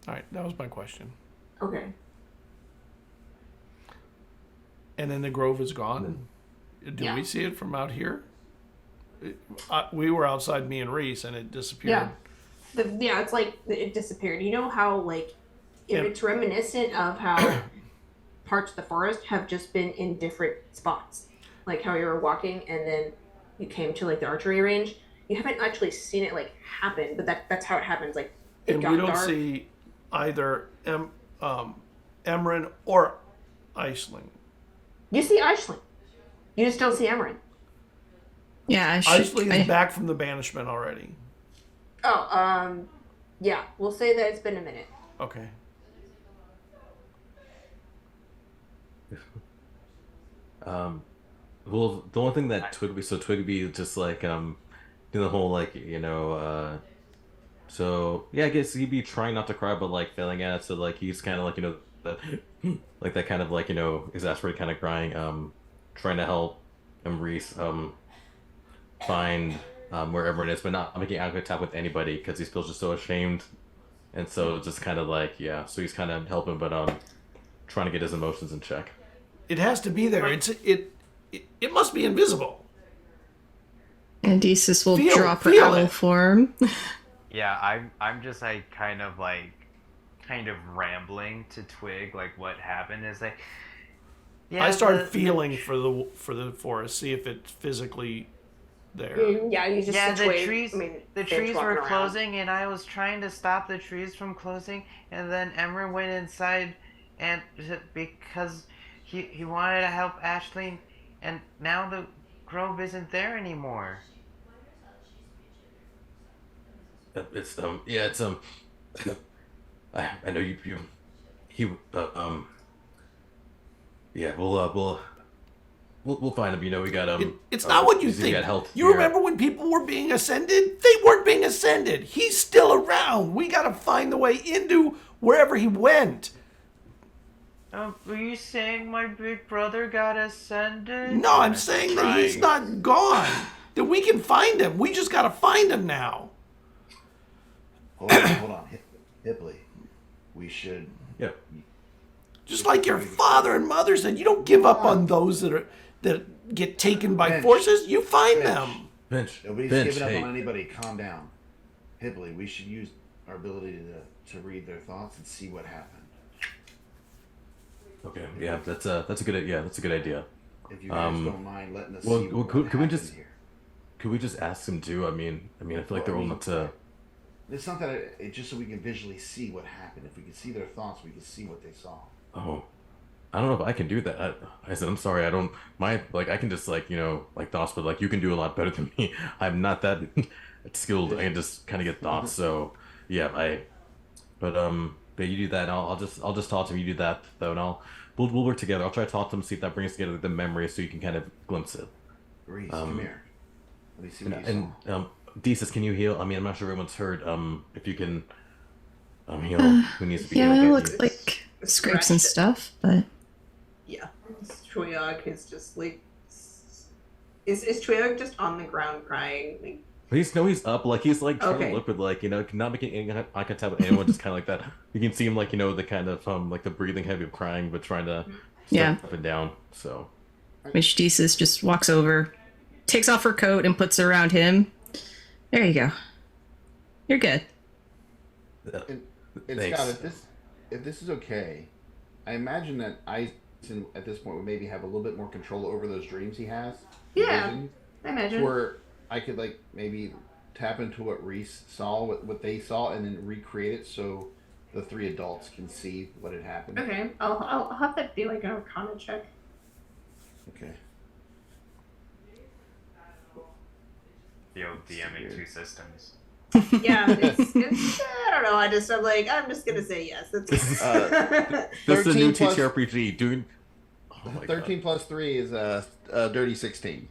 All right, that was my question. Okay. And then the grove is gone. Do we see it from out here? We were outside, me and Rhys, and it disappeared. Yeah, it's like it disappeared. You know how like if it's reminiscent of how parts of the forest have just been in different spots, like how you were walking and then you came to like the archery range. You haven't actually seen it like happen, but that's how it happens. Like it And got we don't dark. see either Emiryn or Aisling. You see Aisling. You just don't see Emiryn. Yeah, Aisling is back from the banishment already. Oh, yeah. We'll say that it's been a minute. Okay. Well, the only thing that Twigby just like doing the whole like so yeah, I guess he'd be trying not to cry but like failing at it, so like he's kind of like that like that kind of like exasperated kind of crying, trying to help Rhys find wherever it is, but not making eye contact with anybody because he feels just so ashamed, and so just kind of like so he's kind of helping but trying to get his emotions in check. It has to be there. It must be invisible. And Desus will drop her owl form. Yeah, I'm just like kind of rambling to Twig like what happened is like. Yeah, I started feeling for the forest, see if it's physically there. Yeah, you just the trees were closing, and I was trying to stop the trees from closing, and then Emiryn went inside, and because he wanted to help Aisling, and now the grove isn't there anymore. It's I know you yeah, we'll find him. We got it's not what you think. You remember when people were being ascended? They weren't being ascended. He's still around. We got to find the way into wherever he went. Were you saying my big brother got ascended? No, I'm saying that he's not gone. That we can find him. We just got to find him now. Hold on. Hipley. We should... Yeah. Just like your father and mother said, you don't give up on those that get taken by forces. You find them. Fynch. Nobody's giving up on anybody. Calm down. Hipley, we should use our ability to read their thoughts and see what happened. Okay. Yeah, that's a good idea. If you guys don't mind letting us see could we just ask them to? I mean, I feel like they're old enough to. It's not that it's just so we can visually see what happened. If we can see their thoughts, we can see what they saw. Oh, I don't know if I can do that. I said I'm sorry. I don't. I can just like thoughts, but like you can do a lot better than me. I'm not that skilled. I can just kind of get thoughts. So yeah, but you do that. And I'll just talk to him. You do that though, and we'll work together. I'll try to talk to him, see if that brings together the memory, so you can kind of glimpse it. Rhys, come here. Let me see what you saw. Desus, can you heal? I'm not sure everyone's heard. If you can heal, who needs to be healed? Yeah, it looks like scrapes and stuff, but yeah, Twiog is just like is Twiog just on the ground crying? Like, he's up, like he's like trying to look with like not making any eye contact with anyone, just kind of like that. You can see him like the kind of like the breathing heavy of crying, but trying to step up and down. So, which Desus just walks over, takes off her coat and puts it around him. There you go. You're good. And Scott, if this is okay, I imagine that Eisen at this point would maybe have a little bit more control over those dreams he has. Yeah, I imagine. Where I could like maybe tap into what Rhys saw, what they saw, and then recreate it so the three adults can see what had happened. Okay, I'll have that be like an Arcana check. Okay. The old DMing two systems. Yeah, it's I don't know. I'm just gonna say yes. It's this is a new TTRPG. Doing 13 plus 3 is a dirty 16.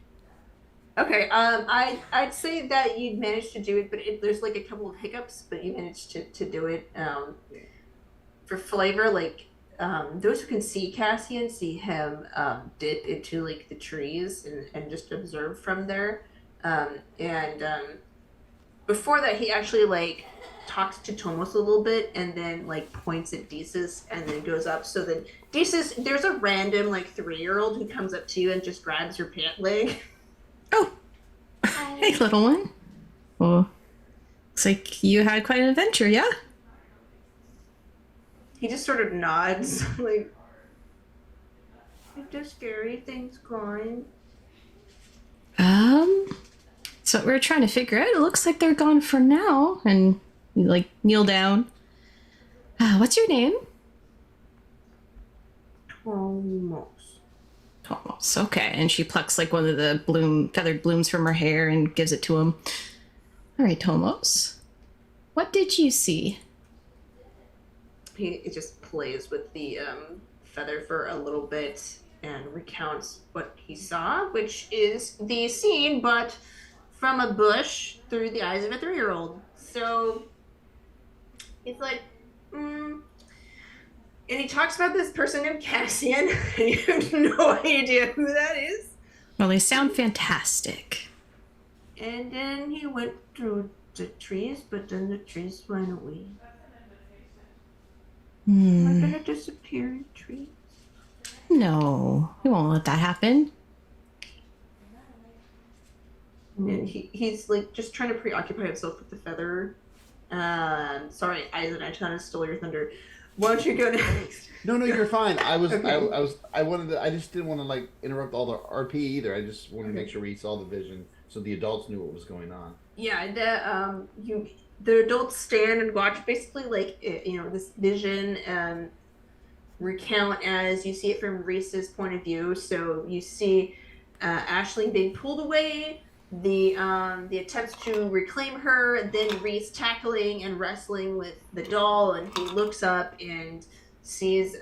Okay, I'd say that you managed to do it, but there's like a couple of hiccups, but you managed to do it. For flavor, like those who can see Cassian see him dip into like the trees and just observe from there. Before that, he actually like talks to Tomos a little bit and then like points at Desus and then goes up. So then Desus, there's a random like 3-year-old who comes up to you and just grabs your pant leg. Oh, hey, little one. Well, looks like you had quite an adventure, yeah? He just sort of nods, like, "Are scary things going?" So we're trying to figure out. It looks like they're gone for now. And you, like, kneel down. What's your name? Tomos. Tomos, okay. And she plucks, like, one of the feathered blooms from her hair and gives it to him. All right, Tomos. What did you see? He just plays with the feather for a little bit and recounts what he saw, which is the scene, but from a bush through the eyes of a 3-year-old. So he's like, And he talks about this person named Cassian, and you have no idea who that is. Well, they sound fantastic. And then he went through the trees, but then the trees went away. Am I gonna disappear in trees? No, we won't let that happen. And then he's like just trying to preoccupy himself with the feather. Sorry, Eisling, I kind of stole your thunder. Why don't you go next? No, you're fine. Okay. I just didn't want to like interrupt all the RP either. I just wanted to make sure we saw the vision so the adults knew what was going on. Yeah, the adults stand and watch basically like this vision recount as you see it from Rhys's point of view. So you see Aisling being pulled away, the attempts to reclaim her, then Rhys tackling and wrestling with the doll, and he looks up and sees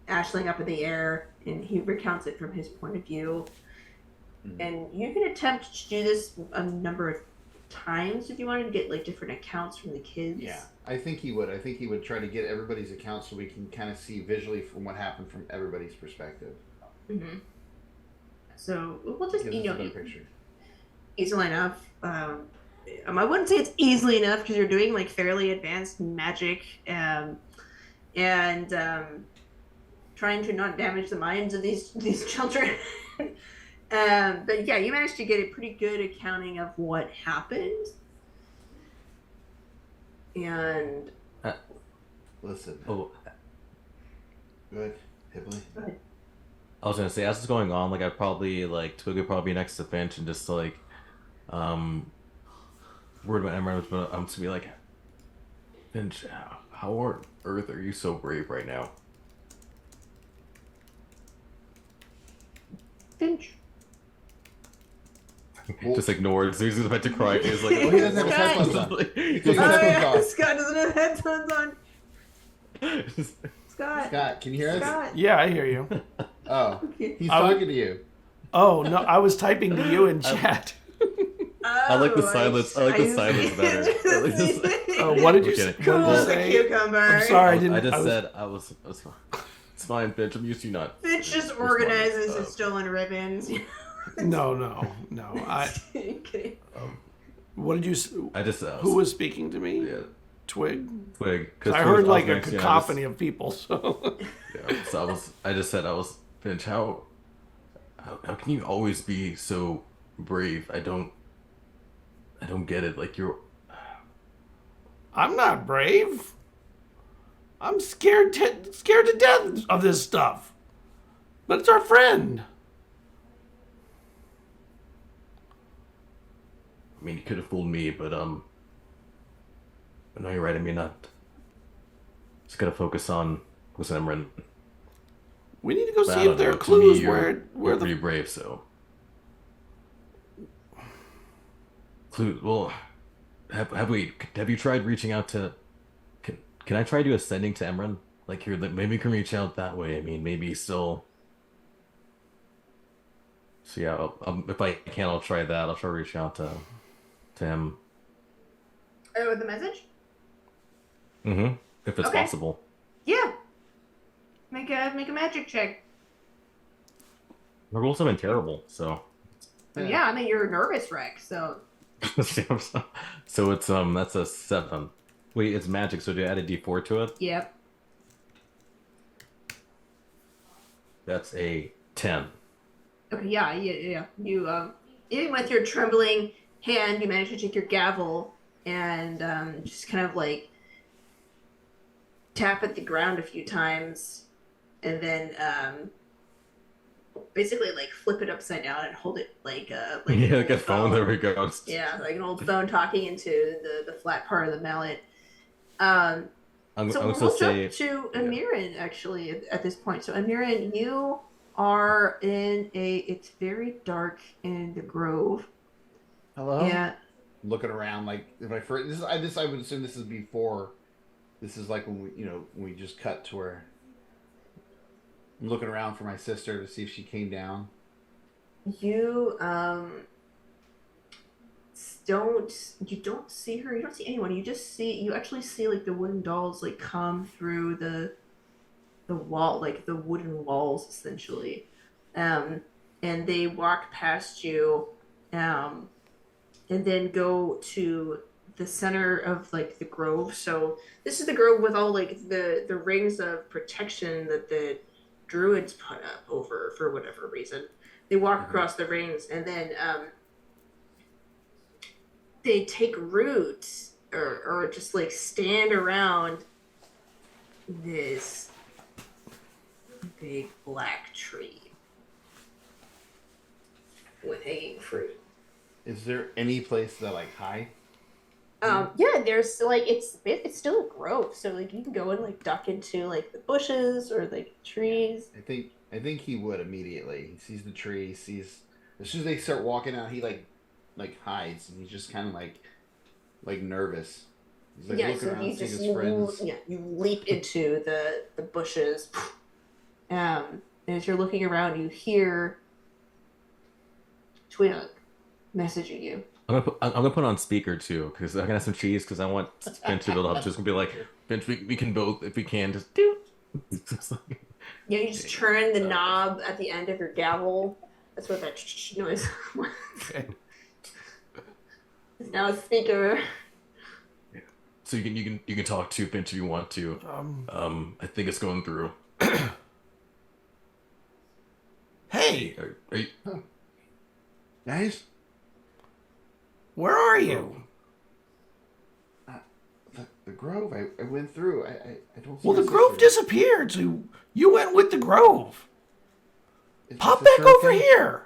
Aisling up in the air, and he recounts it from his point of view. And you can attempt to do this a number of times if you wanted to get like different accounts from the kids. Yeah, I think he would. I think he would try to get everybody's accounts so we can kind of see visually from what happened from everybody's perspective. Mm-hmm. So we'll just picture. Easily enough. I wouldn't say it's easily enough because you're doing like fairly advanced magic and trying to not damage the minds of these children. But yeah, you managed to get a pretty good accounting of what happened. And listen. Oh, go ahead, Tiffany. Go ahead. I was gonna say, as it's going on, like I'd probably like Twig would probably be next to Finch and just like, word about Emiryn, but I'm to be like, Finch, how on earth are you so brave right now? Finch. Just ignored. So he's about to cry. He's like, he doesn't have his headphones on. Scott doesn't have headphones on. Scott, can you hear us? Yeah, I hear you. Oh, he's talking to you. Oh no, I was typing to you in chat. I like the silence. I like the silence better. What did you say? Cucumber. I'm sorry. I just said I was fine. It's fine, Finch. I'm used to you not. Finch just organizes his stolen ribbons. No. Okay. What did you? I just. Who was speaking to me? Yeah. Twig. Because I heard like a cacophony of people. So. Yeah. So I just said Finch. How can you always be so brave? I don't get it. Like you're. I'm not brave. I'm scared to death of this stuff. But it's our friend. I mean, you could have fooled me, but no, you're right. I mean, just gotta focus on Emiryn. We need to go see if there are clues where you're pretty brave. So clues. Well, have you tried reaching out to? Can I try to ascending to Emiryn? Like here, maybe we can reach out that way. I mean, maybe still. So yeah, if I can, I'll try that. I'll try to reach out to him. Oh, with the message? Mm-hmm. If it's possible. Yeah. Make a magic check. My rolls have been terrible, so. Yeah, I mean you're a nervous wreck, so. So it's that's a 7. Wait, it's magic, so do you add a d4 to it? Yep. That's a 10. Okay, yeah. You, even with your trembling hand, you manage to take your gavel and just kind of like tap at the ground a few times, and then basically like flip it upside down and hold it like yeah, like a phone. There we go. Yeah, like an old phone talking into the flat part of the mallet. So we'll jump to Emiryn actually at this point. So Emiryn, you are in it's very dark in the grove. Hello. Yeah. Looking around, like if I first I would assume this is before. This is like when we just cut to where I'm looking around for my sister to see if she came down. You don't see her. You don't see anyone. You actually see like the wooden dolls like come through the wall, like the wooden walls essentially, and they walk past you, and then go to the center of like the grove. So this is the grove with all like the rings of protection that the druids put up over for whatever reason. They walk across the rings, and then they take root or just like stand around this big black tree with hanging fruit. Is there any place that like hide? Yeah, there's like it's still a grove, so like you can go and like duck into like the bushes or like trees. I think he would immediately. He sees the tree. He sees as soon as they start walking out, he like hides, and he's just kind of like nervous. He's like looking around, seeing his friends. You leap into the bushes. And as you're looking around, you hear Twiog messaging you. I'm gonna put on speaker too, because I'm gonna have some cheese, because I want Fynch to build up. Just gonna be like, Fynch, we can both, if we can, just do. Yeah, you just turn the knob at the end of your gavel. That's what that noise was. It's now a speaker. So you can talk to Fynch if you want to. I think it's going through. Hey, are you... Guys, where are you? The grove. I went through. I don't see Well, the my grove sister. disappeared, so you went with the grove. Is Pop my back sister over okay? here.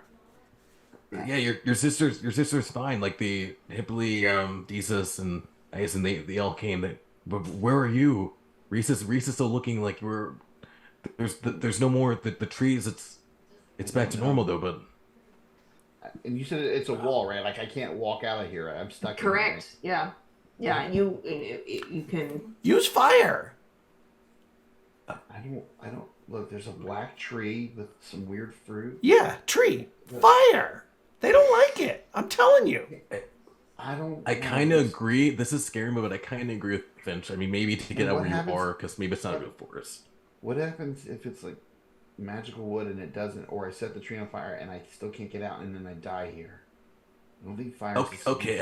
Yeah, your sister's fine. Like the Hippily, Desus, and Aisling, they all came. But where are you? Rhys is still looking like there's no more the trees. It's back to normal though. But And you said it's a wall, right? Like I can't walk out of here. I'm stuck. Correct. In here. Yeah. You can Use fire. I don't look. There's a black tree with some weird fruit. Yeah, tree. Fire. They don't like it. I'm telling you. I kind of agree. This is scary, but I kind of agree with Fynch. I mean, maybe to get out where you are, because maybe it's not a real forest. What happens if it's like magical wood and it doesn't, or I set the tree on fire and I still can't get out and then I die here? I don't think fire. Okay,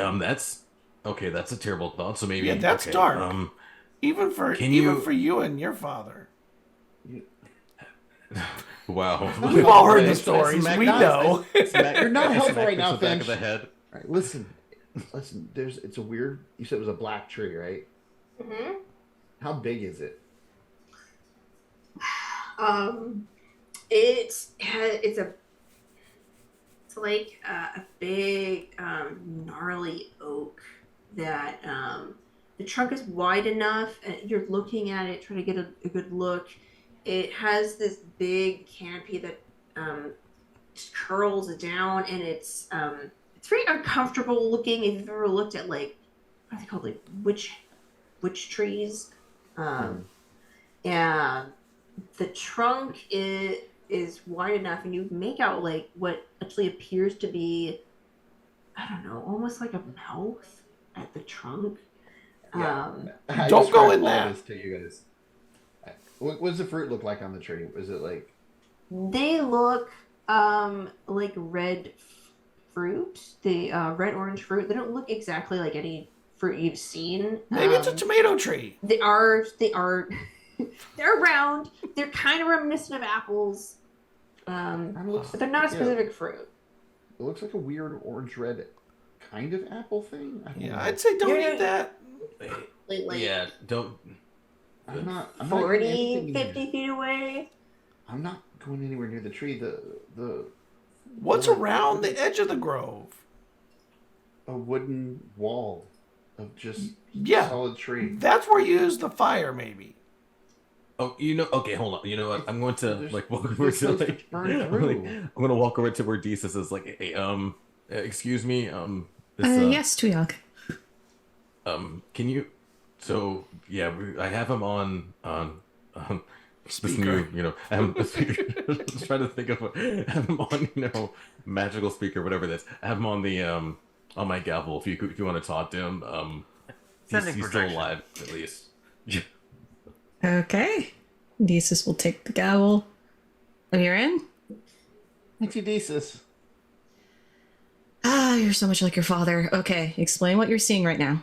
that's a terrible thought. So maybe that's dark. Even for you and your father. Wow. We've all heard the stories. We know. You're not helpful right now, back Fynch. of the head. All right, listen. It's a weird. You said it was a black tree, right? Mm-hmm. How big is it? It's like a big gnarly oak that the trunk is wide enough, and you're looking at it trying to get a good look. It has this big canopy that just curls down, and it's very uncomfortable looking. If you've ever looked at like what are they called, like witch trees, and the trunk is wide enough, and you make out like what actually appears to be, I don't know, almost like a mouth at the trunk. Don't go in there. To you guys. What does the fruit look like on the tree? Is it like? They look like red fruit. Red orange fruit. They don't look exactly like any fruit you've seen. Maybe it's a tomato tree. They are they're round. They're kind of reminiscent of apples. But they're not a specific fruit. It looks like a weird orange-red kind of apple thing. I'd say don't eat that. Yeah, don't. I'm not 40, 50 feet away. I'm not going anywhere near the tree. The What's around the edge of the grove? A wooden wall of just solid tree. That's where you use the fire, maybe. Oh, okay, hold on. You know what? I'm going to walk over to I'm going to walk over to where Desus is like, hey, excuse me, yes, Twiog. Can you? So yeah, I have him on speaker. This new, I have him just trying to think of what. I have him on, magical speaker, whatever this. I have him on the on my gavel. If you want to talk to him, he's still alive at least. Okay. Desus will take the gavel. Emiryn? Thank you, Desus. You're so much like your father. Okay, explain what you're seeing right now.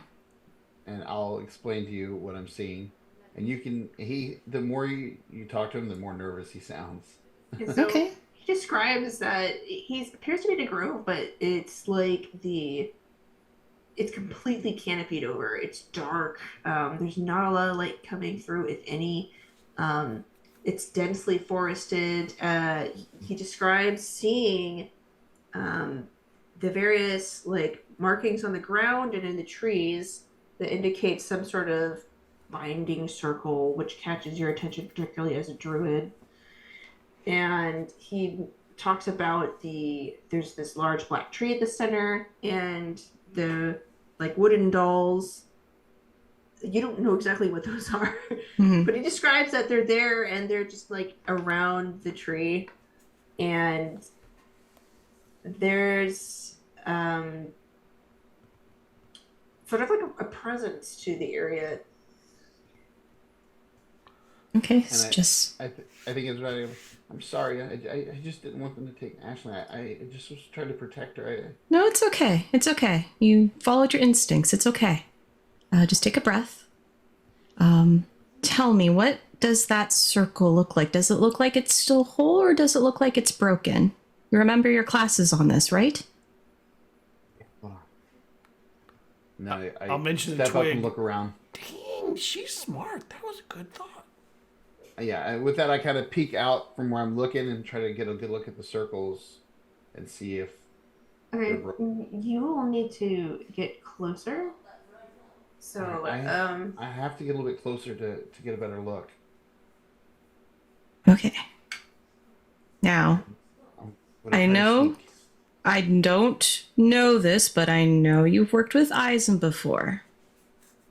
And I'll explain to you what I'm seeing. And the more you talk to him, the more nervous he sounds. So okay. He describes that he appears to be in a grove, but it's like it's completely canopied over. It's dark. There's not a lot of light coming through, if any. It's densely forested. He describes seeing the various markings on the ground and in the trees that indicate some sort of binding circle, which catches your attention, particularly as a druid. And he talks about there's this large black tree at the center, and the wooden dolls. You don't know exactly what those are, but he describes that they're there and they're just around the tree, and there's sort of a presence to the area. Okay, I think it's right. I'm sorry. I just didn't want them to take Ashley. I just was trying to protect her. No, it's okay. It's okay. You followed your instincts. It's okay. Just take a breath. Tell me, what does that circle look like? Does it look like it's still whole, or does it look like it's broken? You remember your classes on this, right? No, I'll mention the step twig. Up and look around. Dang, she's smart. That was a good thought. Yeah, with that, I kind of peek out from where I'm looking and try to get a good look at the circles and see if... Okay, you will need to get closer. So, I have to get a little bit closer to get a better look. Okay. Now, I know I don't know this, but I know you've worked with Eisen before.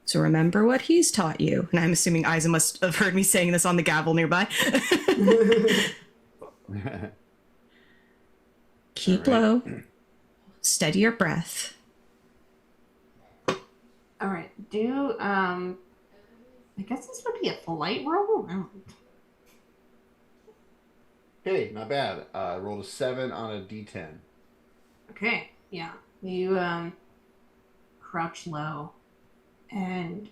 So remember what he's taught you. And I'm assuming Eisen must have heard me saying this on the gavel nearby. Keep low. Steady your breath. All right. I guess this would be a flight roll. Hey, not bad. I rolled a 7 on a D10. Okay. Yeah. You crouch low and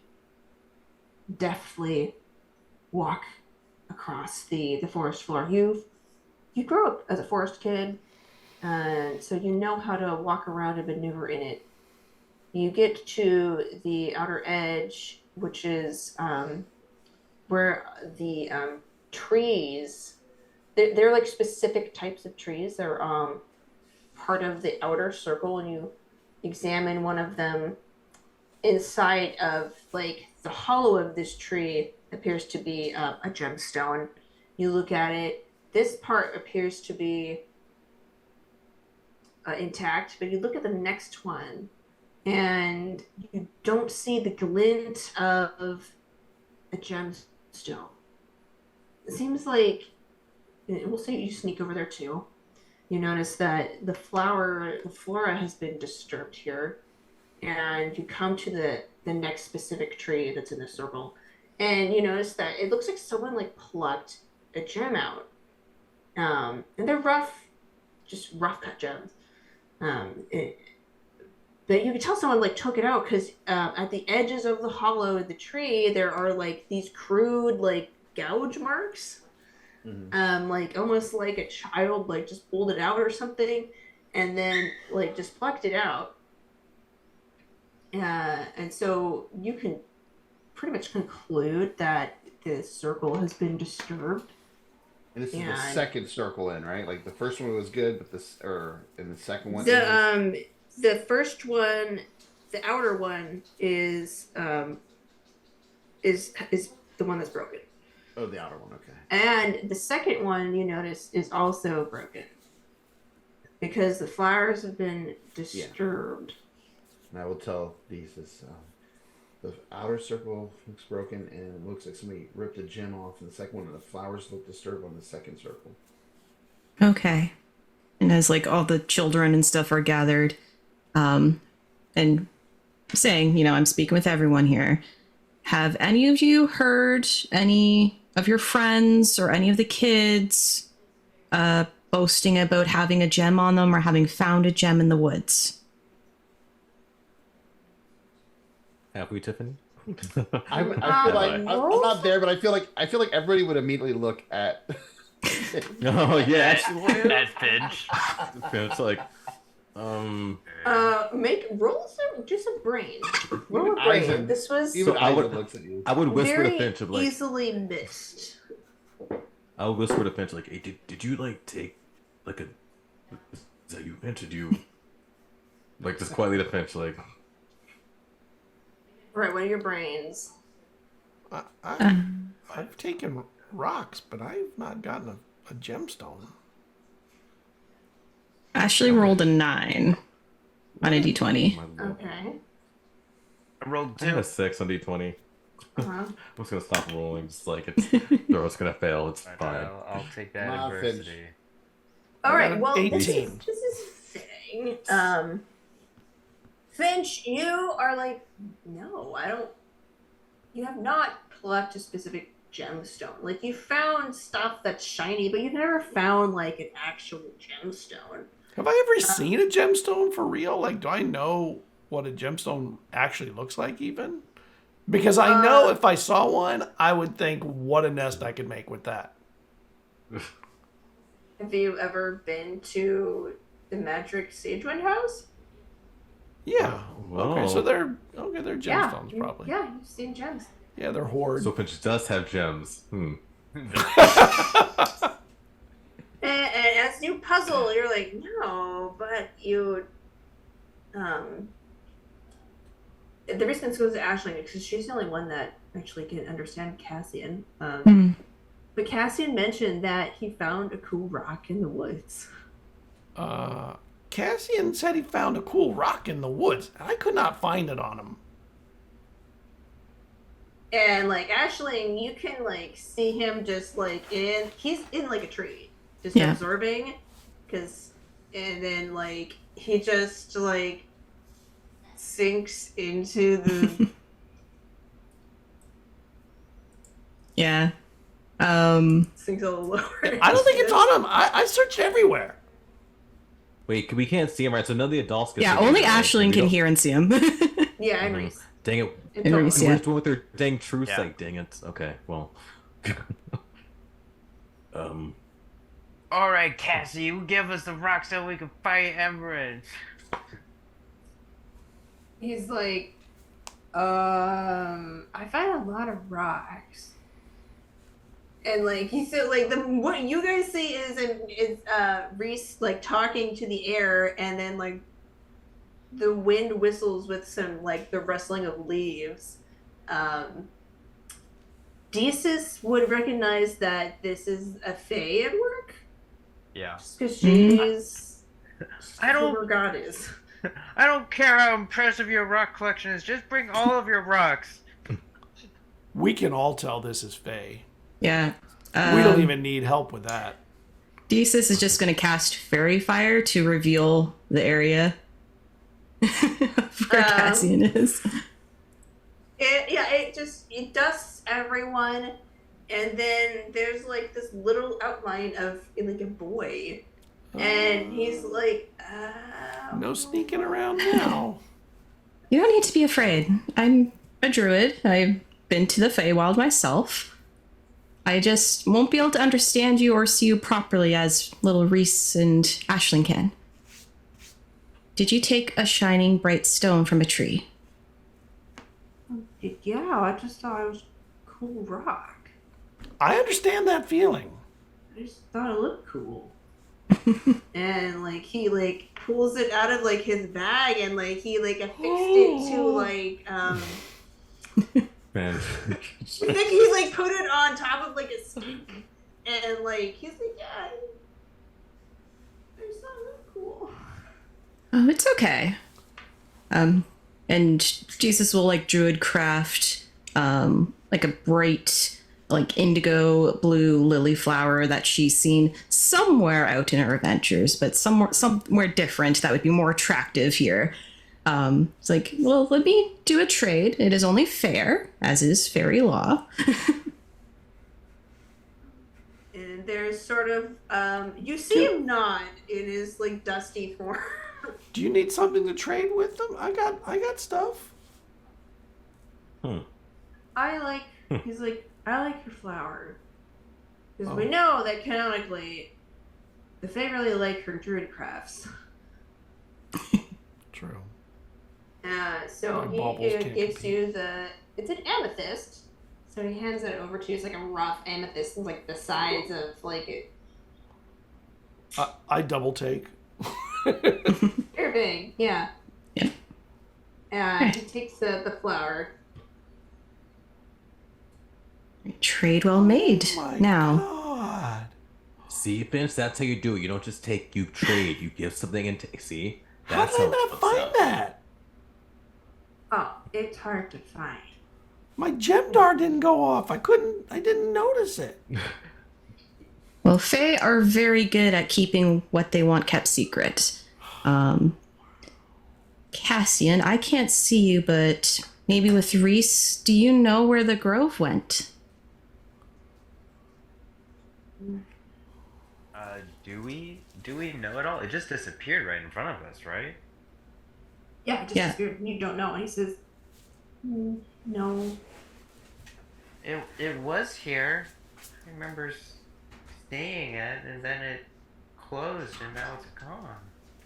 deftly walk across the forest floor. You grew up as a forest kid, so you know how to walk around and maneuver in it. You get to the outer edge, which is where the trees, they're like specific types of trees. They're part of the outer circle, and you examine one of them. Inside of the hollow of this tree appears to be a gemstone. You look at it. This part appears to be intact, but you look at the next one, and you don't see the glint of a gemstone. It seems like, we'll say you sneak over there too. You notice that the flora has been disturbed here, and you come to the next specific tree that's in the circle, and you notice that it looks like someone plucked a gem out, and they're rough, just rough cut gems. But but you can tell someone like took it out because at the edges of the hollow of the tree there are like these crude like gouge marks, like almost like a child like just pulled it out or something, and then like just plucked it out. And so you can pretty much conclude that this circle has been disturbed. And this is the second circle in, right? Like the first one was good, but and the second one. The first one, the outer one is the one that's broken. Oh, the outer one, okay. And the second one you notice is also broken because the flowers have been disturbed. And I will tell these this. The outer circle looks broken, and it looks like somebody ripped a gem off in the second one, and the flowers look disturbed on the second circle. Okay. And as like all the children and stuff are gathered, and saying, I'm speaking with everyone here. Have any of you heard any of your friends or any of the kids boasting about having a gem on them or having found a gem in the woods? Have we, Tiffany? I feel like I'm not there, but I feel like everybody would immediately look at. Oh yeah, actually, at Fynch. It's like, make do some brain. Roll a brain. This was even I would looks at you. I would whisper very to Finch of like easily missed. I would whisper to Finch like, hey, did you like take like a? Is that you, Finch? Did you like just quietly to Finch like? Right, what are your brains? I've taken rocks, but I've not gotten a gemstone. Ashley rolled a 9 on a d20. Okay. I rolled I had 2. a 6 on d20. Uh-huh. I'm just gonna stop rolling. Just like it's throw's gonna fail. It's fine. I'll take that Nah, adversity. All right, well, this 18. is fitting. Finch, you are like, no, I don't. You have not plucked a specific gemstone. Like, you found stuff that's shiny, but you've never found, like, an actual gemstone. Have I ever seen a gemstone for real? Like, do I know what a gemstone actually looks like even? Because I know if I saw one, I would think, what a nest I could make with that. Have you ever been to the Magic Sagewind house? Yeah. Whoa. Okay, so they're gemstones probably. Yeah, you've seen gems. Yeah, they're hoard. So Finch does have gems. And as you puzzle, you're like, no, but you. The response goes to Aisling because she's the only one that actually can understand Cassian. But Cassian mentioned that he found a cool rock in the woods. Cassian said he found a cool rock in the woods, and I could not find it on him. And like Aisling, you can like see him just like he's in like a tree, just absorbing, and then like he just like sinks into the. Yeah. Sinks a little lower. I don't think it's on him. I searched everywhere. Wait, we can't see him, right? So none of the adults can see him. Only right? Aisling can hear and see him. Yeah, and Rhys. Dang it. And Rhys, yeah. Where's the one with their dang truth? Yeah. Like, dang it. Okay, well. Alright, Cassie, you give us the rock so we can fight Emiryn. He's like, I find a lot of rocks. And like he said, like what you guys see is Rhys like talking to the air, and then like the wind whistles with some like the rustling of leaves. Desus would recognize that this is a fae at work. Yeah. Because she's I don't- who her god is. I don't care how impressive your rock collection is, just bring all of your rocks. We can all tell this is Faye. Yeah. We don't even need help with that. Desus is just going to cast Fairy Fire to reveal the area where Cassian is. It dusts everyone, and then there's like this little outline of like a boy, and he's like, No sneaking around now. You don't need to be afraid. I'm a druid. I've been to the Feywild myself. I just won't be able to understand you or see you properly as little Rhys and Aisling can. Did you take a shining bright stone from a tree? Yeah, I just thought it was a cool rock. I understand that feeling. I just thought it looked cool. And like he like pulls it out of like his bag and like he like affixed it to like Man. I think he's like put it on top of like a stick and like he's like, yeah, I just thought it looked cool. Oh, it's okay. And Jesus will like druid craft like a bright like indigo blue lily flower that she's seen somewhere out in her adventures, but somewhere different that would be more attractive here. It's like, well, let me do a trade. It is only fair, as is fairy law. And there's sort of you see him nod in his like dusty form. Do you need something to trade with them? I got stuff. He's like, I like your flower. Because we know that canonically, the Fae really like her druid crafts. True. So he gives you it's an amethyst. So he hands it over to you. It's like a rough amethyst, and like the sides of like it. I double take. Very big, yeah. Yeah. He takes the flower. Trade well made. Now. God. See, Fynch, that's how you do it. You don't just take, you trade. You give something and take. See? How That's did I not find that? Oh, it's hard to find. My gem dart didn't go off. I didn't notice it. Well, Fae are very good at keeping what they want kept secret. Cassian, I can't see you, but maybe with Rhys, do you know where the grove went? Do we know it all? It just disappeared right in front of us, right? Yeah, just you don't know. And he says, no. It was here. I remember seeing it, and then it closed, and now it's gone.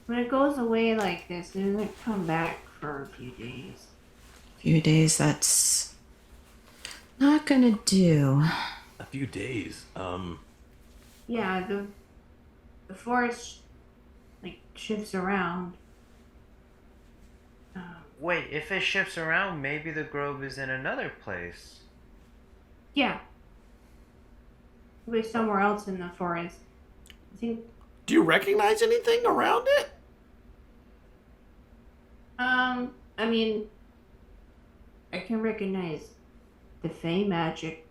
When it goes away like this, it doesn't come back for a few days. Few days, that's not gonna do. A few days. Yeah, the forest like shifts around. Wait, if it shifts around, maybe the grove is in another place. Yeah. Maybe somewhere else in the forest. I think. Do you recognize anything around it? I mean, I can recognize the Fey magic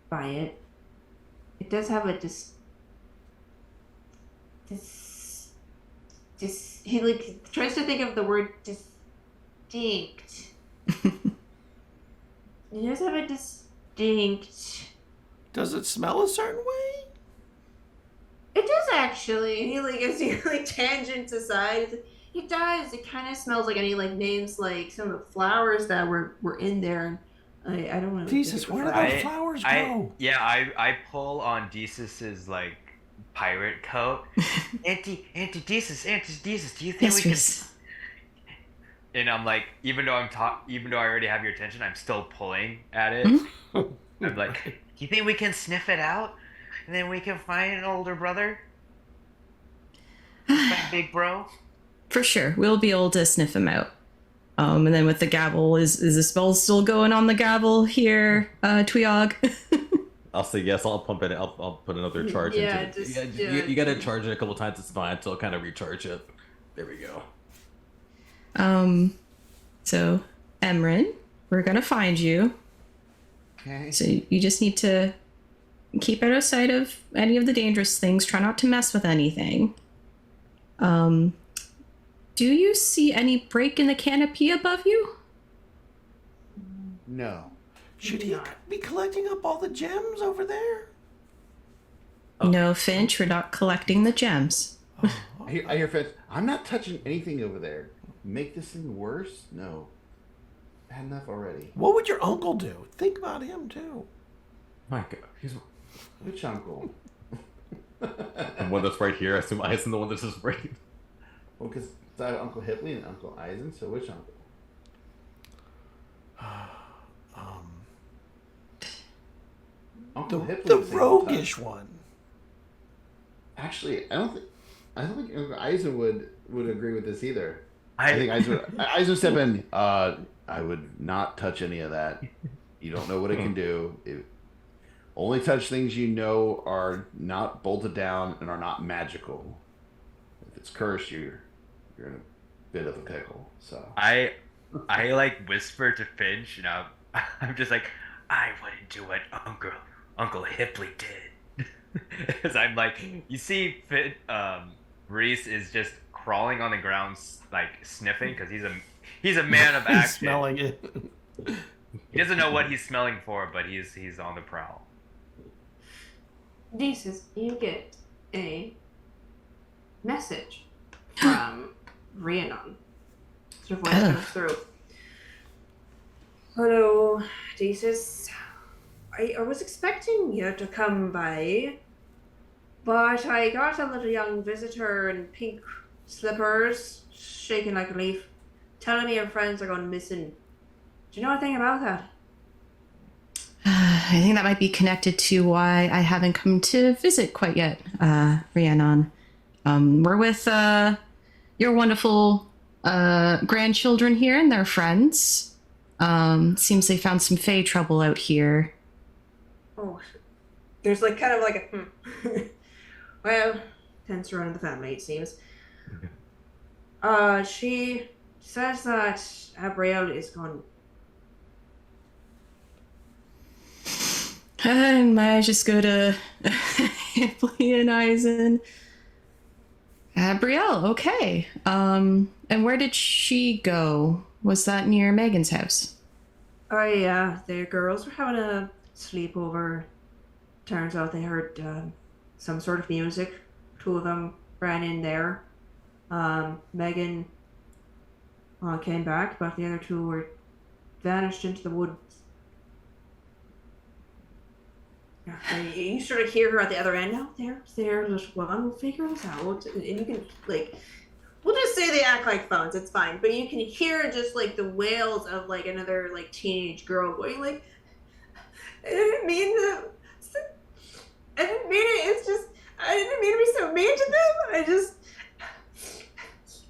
by it. It does have a he like tries to think of the word distinct. It does have a distinct. Does it smell a certain way? It does actually. He like as he like tangents aside. It does. It kind of smells like any like names like some of the flowers that were in there. I don't want to. Jesus, where did those flowers go? I pull on Desus's like pirate coat. Auntie Desus, do you think we can? And I'm like, even though I already have your attention, I'm still pulling at it. I'm like, do you think we can sniff it out, and then we can find an older brother? That big bro. For sure, we'll be able to sniff him out. And then with the gavel, is the spell still going on the gavel here, Twiog? I'll say yes. I'll pump it. I'll put another charge into it. You gotta charge it a couple times. It's fine until kind of recharge it. There we go. So Emiryn, we're gonna find you. Okay. So you just need to keep out of sight of any of the dangerous things. Try not to mess with anything. Do you see any break in the canopy above you? No. Should he be collecting up all the gems over there? No, Finch, we're not collecting the gems. I hear Fitz. I'm not touching anything over there. Make this thing worse? No. had enough already. What would your uncle do? Think about him too. My God, he's Which uncle? the one that's right here. I assume Eisen, the one that's just right. Well, because I have Uncle Hipley and Uncle Eisen, so which uncle? Uncle Hipley. The roguish one. Actually, I don't think Uncle Eisen would agree with this either. I think Eisen would step in. I would not touch any of that. You don't know what it can do. Only touch things you know are not bolted down and are not magical. If it's cursed, you're in a bit of a pickle. So I like whisper to Finch, and I'm just like, I wouldn't do what Uncle Hipley did. Because I'm like, you see, Rhys is just crawling on the ground, like sniffing, because he's a man of action. He's smelling it. He doesn't know what he's smelling for, but he's on the prowl. Jesus, you get a message from Rhiannon. Her voice comes through. Hello, Jesus. I was expecting you to come by, but I got a little young visitor in pink slippers, shaking like a leaf, telling me your friends are gone missing. Do you know anything about that? I think that might be connected to why I haven't come to visit quite yet, Rhiannon. We're with your wonderful grandchildren here and their friends. Seems they found some fae trouble out here. Oh, there's like kind of like a well, tends to run in the family, it seems. She says that Abrielle is gone. And might I just go to Hipley and Eisen? Abrielle, okay. And where did she go? Was that near Megan's house? Oh yeah, the girls were having a sleepover. Turns out they heard some sort of music. Two of them ran in there. Megan came back, but the other two were vanished into the woods. You sort of hear her at the other end. Out there, just one. We'll figure this out, and you can like. We'll just say they act like phones. It's fine, but you can hear just like the wails of like another like teenage girl going like, "I didn't mean to. I didn't mean it. It's just I didn't mean to be so mean to them. I just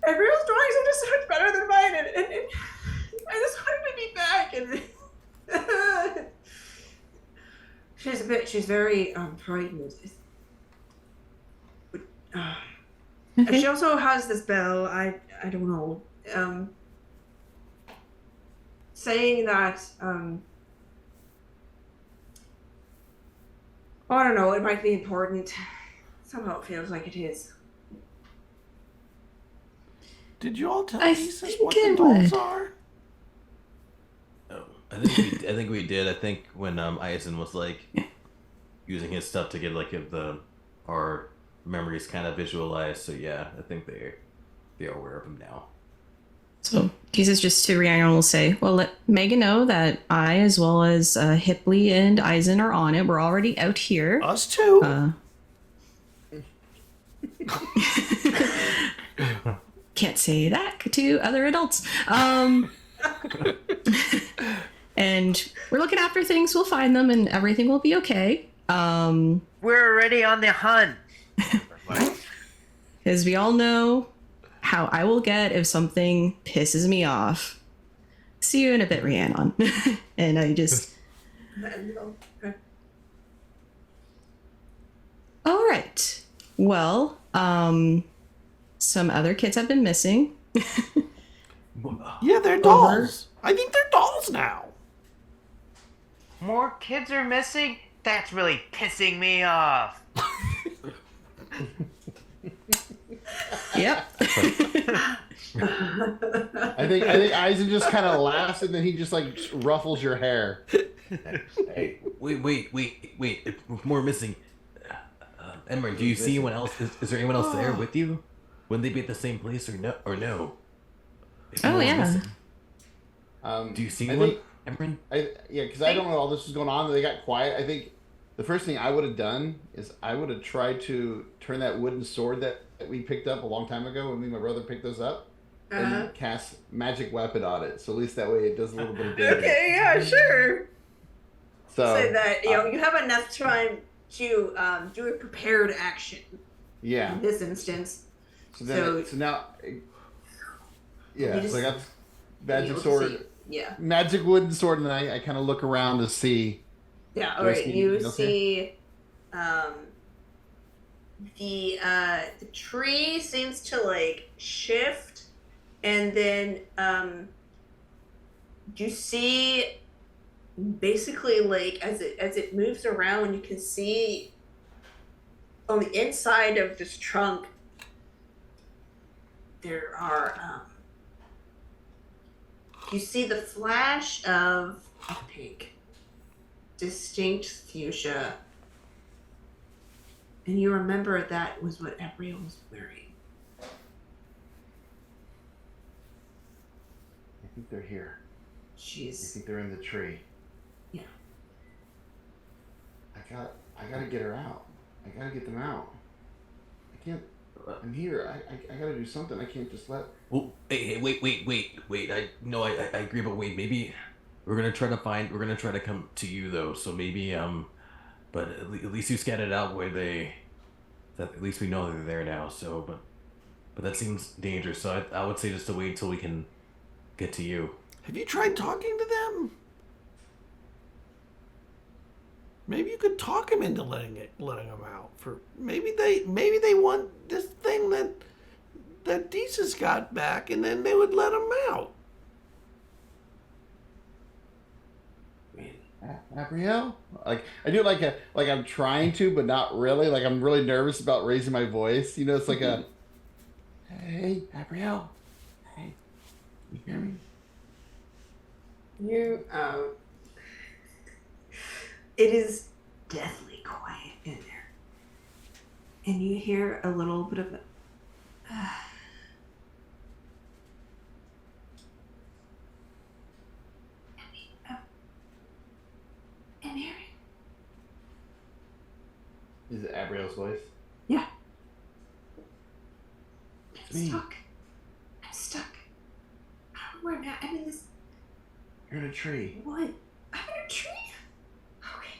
everyone's drawings are just so much better than mine, and I just wanted to be back." And she's very frightened. And she also has this bell, I don't know, saying that, I don't know, it might be important. Somehow it feels like it is. Did you all tell I Jesus what think the it dolls would. are? I think we did. I think when Eisen was like using his stuff to get like our memories kind of visualized. So yeah, I think they're aware of him now. So Jesus just to Rhiannon will say, well, let Megan know that I, as well as Hipley and Eisen, are on it. We're already out here. Us too. Can't say that to other adults. And we're looking after things. We'll find them and everything will be okay. We're already on the hunt. Because we all know how I will get if something pisses me off. See you in a bit, Rhiannon. And I just... All right. Well, some other kids have been missing. Yeah, they're dolls. I think they're dolls now. More kids are missing? That's really pissing me off. Yep. I think Eisen just kind of laughs and then he just like ruffles your hair. Hey, wait! More missing. Emiryn, do you see anyone else? Is there anyone else there with you? Wouldn't they be at the same place or no? Oh yeah. Missing? Do you see I one, think, Emiryn? because I don't know all this was going on. They got quiet. I think the first thing I would have done is I would have tried to turn that wooden sword that we picked up a long time ago when me and my brother picked those up, and cast magic weapon on it. So at least that way it does a little bit of damage. Okay, yeah, sure. So Say that you have enough time to do a prepared action. Yeah. In this instance. So now, so I got magic sword. Yeah. Magic wooden sword, and I kind of look around to see. Yeah. All right. You see, the tree seems to like shift, and then you see basically like as it moves around, you can see on the inside of this trunk there are you see the flash of a pink, distinct fuchsia, and you remember that was what Emiryn was wearing. I think they're here. Jeez. I think they're in the tree. Yeah. I gotta get her out. I gotta get them out. I can't. I'm here. I gotta do something. I can't just let. Well, hey, wait. I agree, but wait, maybe we're gonna try to come to you though. So maybe but at least you scattered out that at least we know they're there now. So, but that seems dangerous. So I would say just to wait until we can get to you. Have you tried talking to them? Maybe you could talk him into letting them out. For maybe they want this thing that Desus got back, and then they would let him out. Abrielle? Like I do like I'm trying to, but not really. Like I'm really nervous about raising my voice. You know, it's like a hey, Abrielle. Hey, you hear me? You it is deathly quiet in there, and you hear a little bit of Emiryn. Is it Abrielle's voice? Yeah. It's me. I'm stuck. I don't know where I'm at. I'm in this. You're in a tree. What? I'm in a tree? Okay.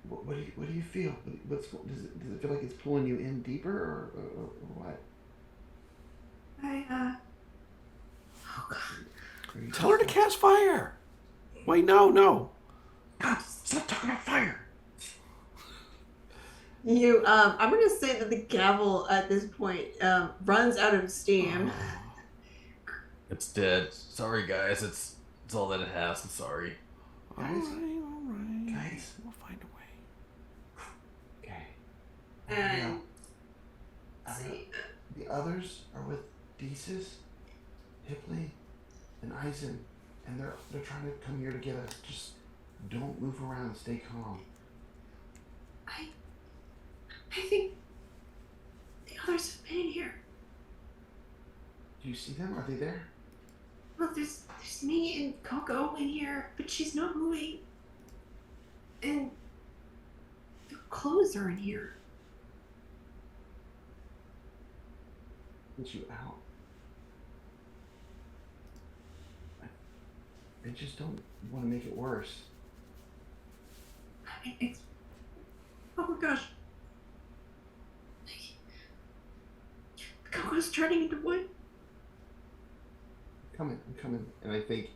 What do you feel? Does it feel like it's pulling you in deeper or what? Oh God. Tell her to cast fire. Wait, no. God, stop talking about fire. You, I'm gonna say that the gavel at this point runs out of steam. It's dead. Sorry, guys. It's all that it has. I'm sorry. Guys. All right. Guys. We'll find a way. Okay. And the others are with Desus, Hipley, and Eisen, and they're trying to come here to get us. Just don't move around. Stay calm. I think the others have been in here. Do you see them? Are they there? Well, there's me and Coco in here, but she's not moving. And the clothes are in here. Get you out. I just don't want to make it worse. Oh my gosh. Coco's turning into wood. I'm coming. And I think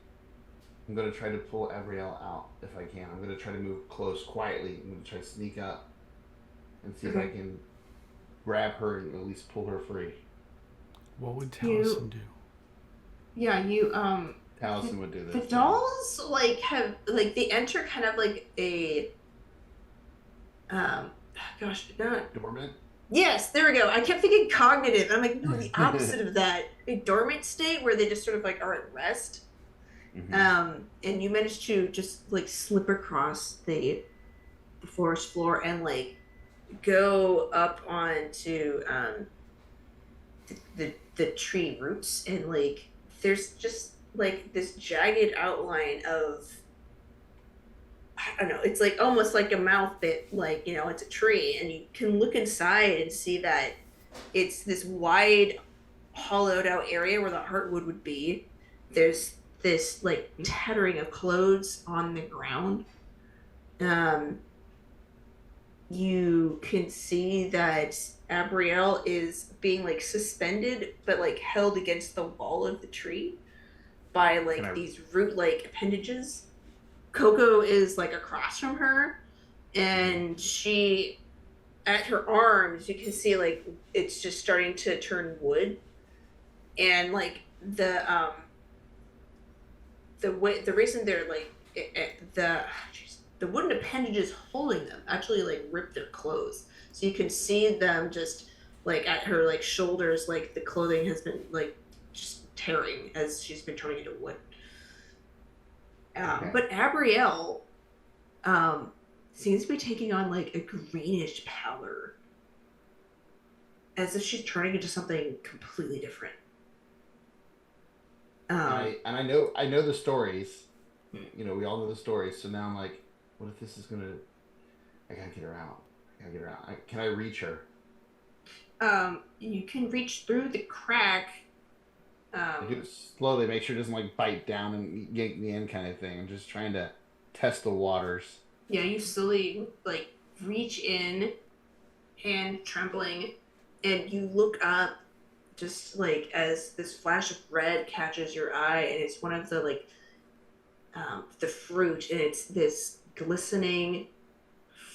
I'm going to try to pull Abrielle out if I can. I'm going to try to move close quietly. I'm going to try to sneak up and see if I can grab her and at least pull her free. What would Taliesin do? Yeah, you, Taliesin would do this. The dolls, like, they enter kind of like a, Dormant? Yes, there we go. I kept thinking cognitive. I'm like, no, the opposite of that. A dormant state where they just sort of like are at rest. Mm-hmm. And you managed to just like slip across the forest floor and like go up onto the tree roots, and like there's just like this jagged outline of, I don't know, it's like almost like a mouth bit, like, you know, it's a tree, and you can look inside and see that it's this wide, hollowed out area where the heartwood would be. There's this like tattering of clothes on the ground. You can see that Abrielle is being like suspended, but like held against the wall of the tree by like these root-like appendages. Coco is like across from her, and she, at her arms, you can see like it's just starting to turn wood, and like the reason they're like the wooden appendages holding them actually like rip their clothes, so you can see them just like at her like shoulders, like the clothing has been like just tearing as she's been turning into wood. But Abrielle seems to be taking on like a greenish pallor, as if she's turning into something completely different. I know the stories. You know, we all know the stories. So now I'm like, what if this is gonna? I gotta get her out. Can I reach her? You can reach through the crack. I do it slowly, make sure it doesn't like bite down and yank me in, kind of thing. I'm just trying to test the waters. Yeah, you slowly like reach in, hand trembling, and you look up, just like as this flash of red catches your eye, and it's one of the like the fruit, and it's this glistening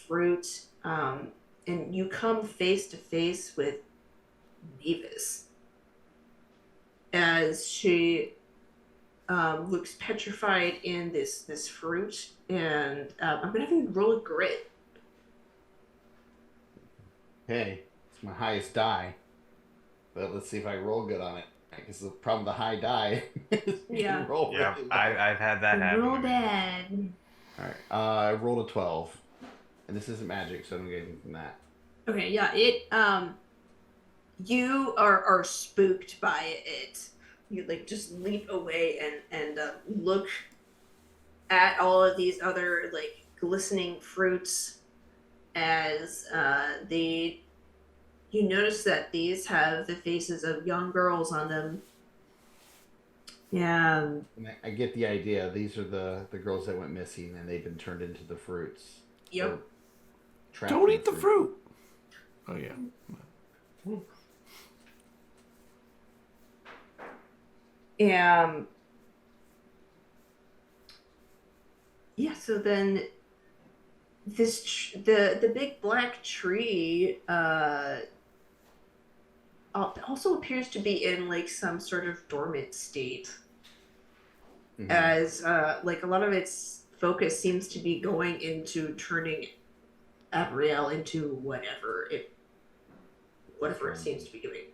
fruit, and you come face to face with Nevis as she looks petrified in this fruit, and I'm gonna have you roll a grit. Hey, it's my highest die, but let's see if I roll good on it. Because the problem with the high die is Yeah. roll Yeah, really I've had that happen. Roll bad. All right, I rolled a 12, and this isn't magic, so I don't get anything from that. Okay, yeah, it you are spooked by it. You like just leap away and look at all of these other like glistening fruits as you notice that these have the faces of young girls on them. Yeah. And I get the idea. These are the girls that went missing, and they've been turned into the fruits. Yep. Don't eat the fruit. Oh yeah. Yeah, so then the big black tree also appears to be in like some sort of dormant state, as like a lot of its focus seems to be going into turning Abrielle into whatever it seems to be doing.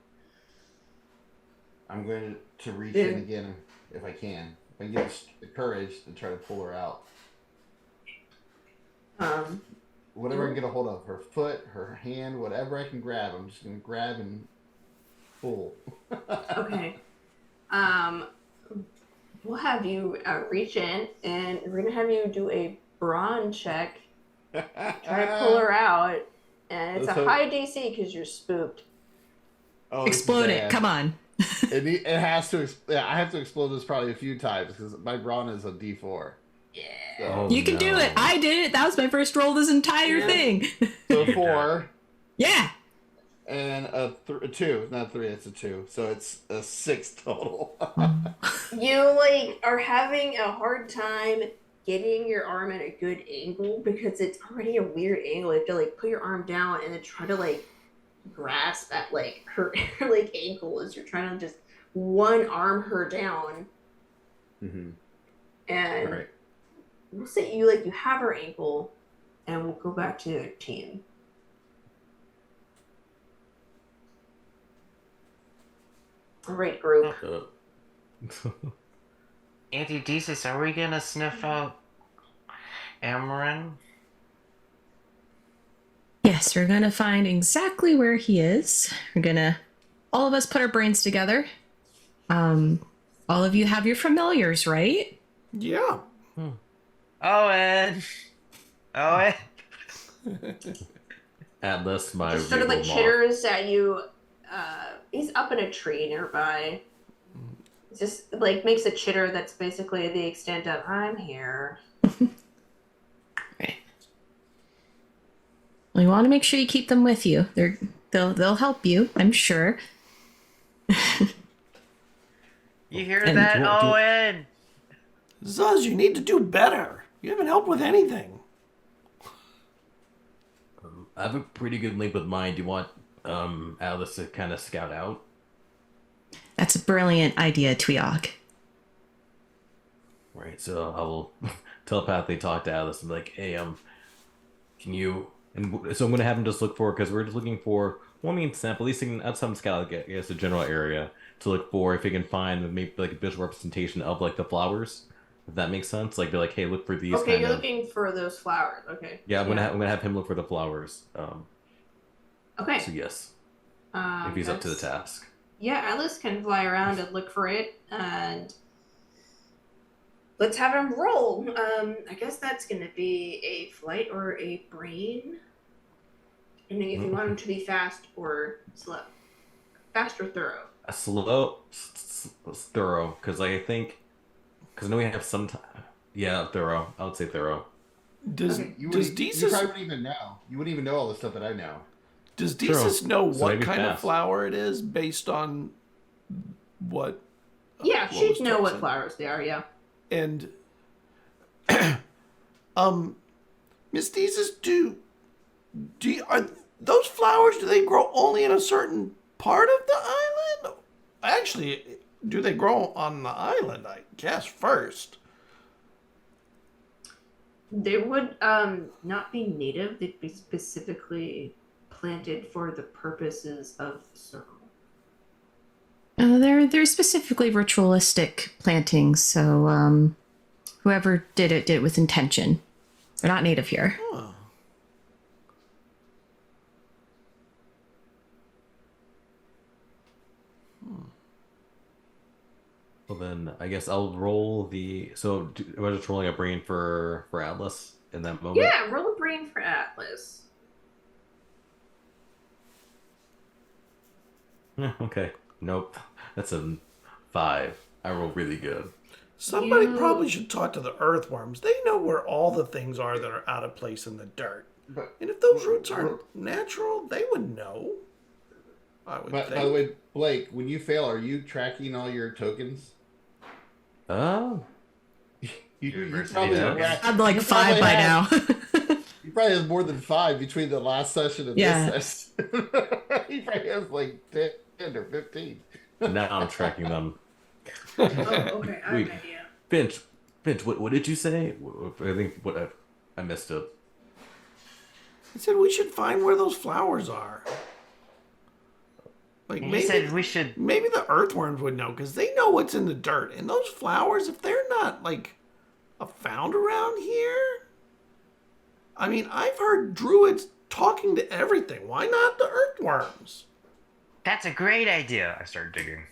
I'm going to reach in again if I can. If I get the courage to try to pull her out. Whatever I can get a hold of, her foot, her hand, whatever I can grab, I'm just going to grab and pull. Okay. We'll have you reach in, and we're going to have you do a brawn check. Try to pull her out, and it's a high DC because you're spooked. Oh, explode it! Come on. It has to. Yeah, I have to explode this probably a few times because my brawn is a D4. Yeah. So, you can do it. I did it. That was my first roll this entire thing. So 4. Yeah. And a 2, not 3. It's a 2. So it's a 6 total. You like are having a hard time getting your arm at a good angle because it's already a weird angle. You have to like put your arm down and then try to like grasp at like her like ankle as you're trying to just one arm her down. Mm-hmm. And right. We'll say you have her ankle, and we'll go back to the team. All right, group. Auntie Desis, are we gonna sniff out Emiryn? Yes, we're gonna find exactly where he is. We're gonna all of us put our brains together. All of you have your familiars, right? Yeah. Owen. Owen. Atlas, my Just sort of like regal moth. chitters at you. He's up in a tree nearby. Just like makes a chitter that's basically the extent of "I'm here." Right. Well, you want to make sure you keep them with you. They'll help you, I'm sure. You hear And that, do you- Owen? Zuz, you need to do better. You haven't helped with anything. I have a pretty good link with mine. Do you want Atlas to kind of scout out? That's a brilliant idea, Twiog. Right, so I will telepathically talk to Atlas and be like, hey, can you... And so I'm going to have him just look for, because we're just looking for, well, I mean, sample, at least he can, at some scout, I guess, a general area to look for if he can find maybe like a visual representation of like the flowers, if that makes sense. Like, be like, hey, look for these Okay, kind you're of... looking for those flowers. Okay. Yeah, I'm gonna have him look for the flowers. Okay. So yes, if he's up to the task. Yeah, Atlas can fly around and look for it, and let's have him roll. I guess that's going to be a flight or a brain, depending if you want him to be fast or slow. Fast or thorough. A slow, thorough, because I know we have some time. Yeah, thorough. I would say thorough. Does You Desus probably wouldn't even know. You wouldn't even know all the stuff that I know. does True. Desus know So what maybe kind of fast. flower it is based on what? Yeah, what she'd was know what chosen? flowers they are, yeah. And Miss Desus, are those flowers? Do they grow only in a certain part of the island? Actually, do they grow on the island? I guess first. They would not be native. They'd be specifically planted for the purposes of the circle. They're specifically ritualistic plantings, so whoever did it with intention. They're not native here. Huh. Well then, I guess I'll roll the. So am I just rolling a brain for Atlas in that moment? Yeah, roll a brain for Atlas. Okay. Nope. That's a 5. I roll really good. Somebody You- probably should talk to the earthworms. They know where all the things are that are out of place in the dirt. But And if those roots aren't natural, they would know. I would think. by the way, Blake, when you fail, are you tracking all your tokens? Oh. You University probably tokens. I'm like you 5 probably by have- now. You probably have more than 5 between the last session and Yeah. this session. He probably has like 10 or 15. Now I'm tracking them. Oh, okay, I have Wait. an idea. Finch, what did you say? I think I missed it. I said we should find where those flowers are. Like He maybe said we should. maybe the earthworms would know because they know what's in the dirt. And those flowers, if they're not like found around here, I mean, I've heard druids talking to everything. Why not the earthworms? That's a great idea. I started digging,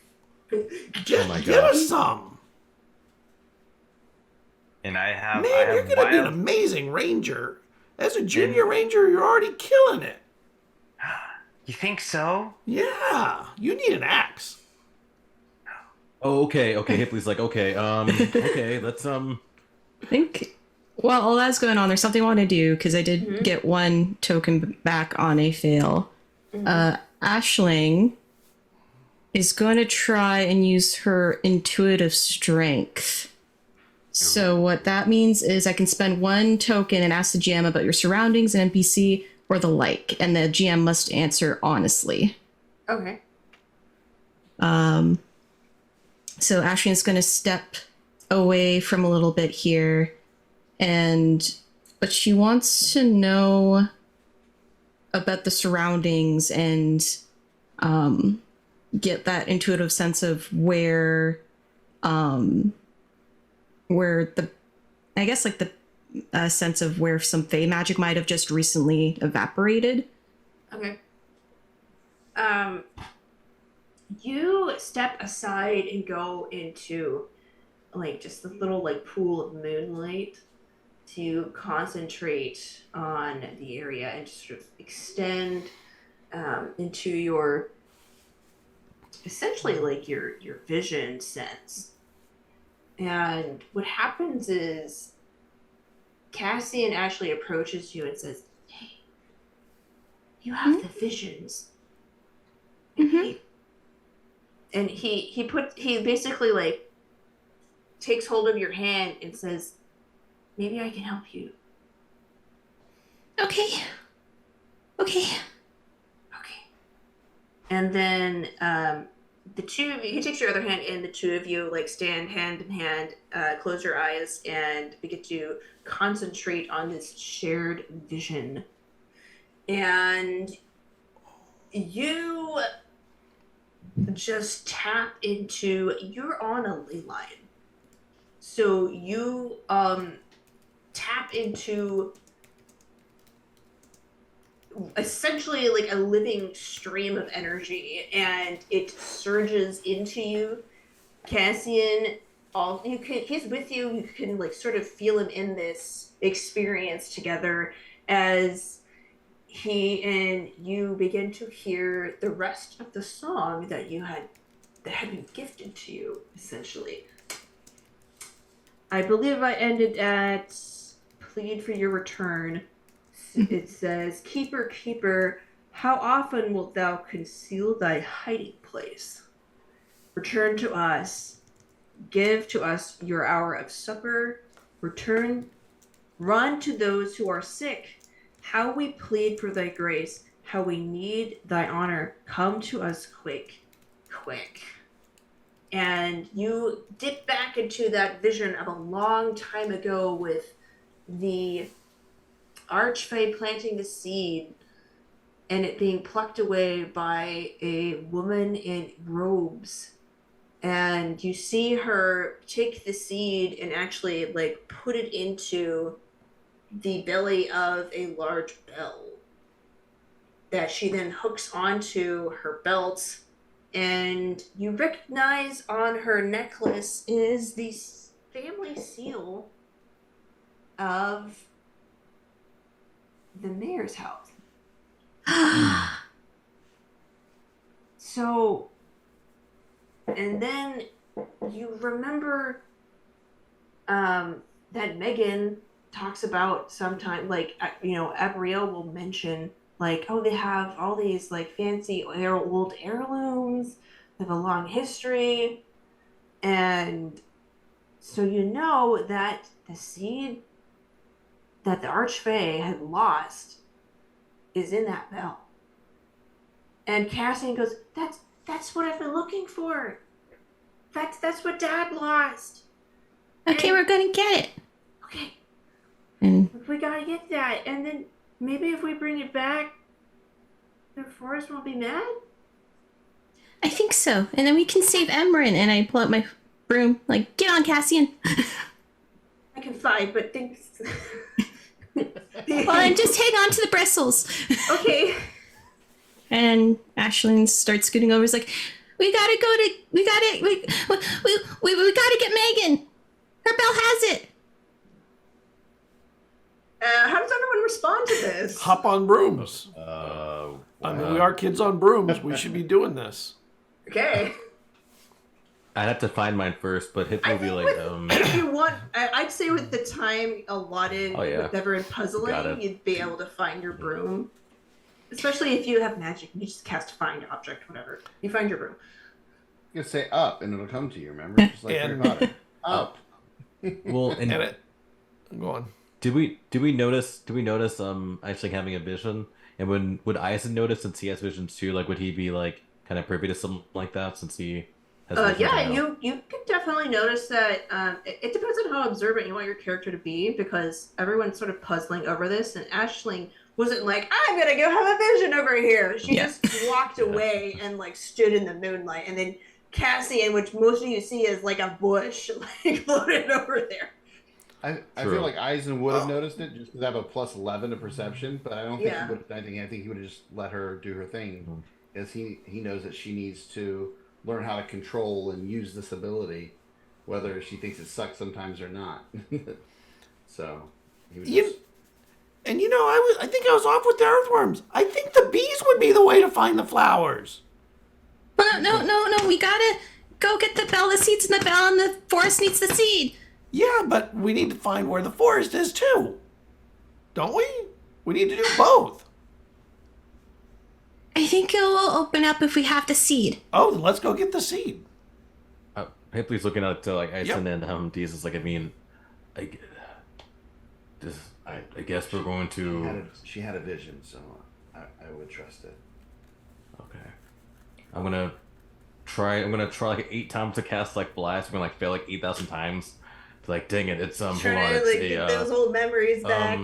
Just my give gosh. us some. and I have. Man, I have you're gonna be an wild. amazing ranger. As a junior ranger, you're already killing it. You think so? Yeah, you need an axe. Oh, okay. Hipley's like, okay, okay, let's I think while all that's going on, there's something I want to do because I did get one token back on a fail. Aisling is going to try and use her intuitive strength. So what that means is I can spend one token and ask the GM about your surroundings, an NPC, or the like, and the GM must answer honestly. Okay. So Ashley's going to step away from a little bit here, but she wants to know about the surroundings and get that intuitive sense of where the, I guess like the sense of where some Fey magic might have just recently evaporated. Okay. you step aside and go into like just a little like pool of moonlight to concentrate on the area and just sort of extend into your essentially like your vision sense. And what happens is Cassian actually approaches you and says, "Hey, you have the visions." Mm-hmm. And he basically like takes hold of your hand and says, "Maybe I can help you." Okay. Okay. And then the two of you, he takes your other hand, and the two of you like stand hand in hand, close your eyes, and begin to concentrate on this shared vision. And you just tap into, you're on a ley line. So you tap into essentially like a living stream of energy, and it surges into you. Cassian, he's with you. You can like sort of feel him in this experience together as he and you begin to hear the rest of the song that had been gifted to you, essentially. I believe I ended at "Plead for your return." It says, "Keeper, keeper, how often wilt thou conceal thy hiding place? Return to us. Give to us your hour of supper. Return. Run to those who are sick. How we plead for thy grace. How we need thy honor. Come to us quick, quick." And you dip back into that vision of a long time ago with the Archfey planting the seed and it being plucked away by a woman in robes. And you see her take the seed and actually like put it into the belly of a large bell that she then hooks onto her belt. And you recognize on her necklace is the family seal of the mayor's house. So, and then you remember that Megan talks about sometime, like, Abrielle will mention, like, oh, they have all these, like, fancy old heirlooms, they have a long history, and so you know that the seed that the Archfey had lost is in that bell. And Cassian goes, that's what I've been looking for. That's what Dad lost. Okay, and, we're gonna get it. Okay. And we gotta get that. And then maybe if we bring it back, the forest won't be mad? I think so. And then we can save Emiryn. And I pull out my broom, like, get on, Cassian. I can fly, but thanks. Well, then just hang on to the bristles. Okay. And Aisling starts scooting over. Is like, we gotta get Megan. Her bell has it. How does everyone respond to this? Hop on brooms. Wow. I mean, we are kids on brooms. We should be doing this. Okay. I'd have to find mine first, but Hip will be like, if you want, I'd say with the time allotted, with everyone puzzling, you'd be able to find your broom. Especially if you have magic, you just cast find object, whatever. You find your broom. You can say up, and it'll come to you. Remember, just like Harry Potter. Up. Well, and go on. Did we notice? Aisling having a vision? And would Eisen notice, since he has visions too? Like, would he be like kind of privy to something like that, since he has visions? Yeah, you can definitely notice that. It depends on how observant you want your character to be, because everyone's sort of puzzling over this, and Aisling wasn't like, I'm gonna go have a vision over here. She just walked away and like stood in the moonlight, and then Cassian, which most of you see is like a bush, like floated over there. I feel like Eisen would have noticed it just because I have a plus 11 to perception, but I don't think he would have done anything. I think he would have just let her do her thing, as he knows that she needs to learn how to control and use this ability, whether she thinks it sucks sometimes or not. So, he was just... And I think I was off with the earthworms. I think the bees would be the way to find the flowers. No. We gotta go get the bell. The seed's in the bell, and the forest needs the seed. Yeah, but we need to find where the forest is too. Don't we? We need to do both. I think it will open up if we have the seed. Oh, then let's go get the seed. Hipley's looking at Aisling and Jesus. I guess we're going to. She had a vision, so I would trust it. Okay. I'm gonna try like 8 times to cast blast. I'm gonna fail 8,000 times. Dang it! It's Trying to get those old memories back.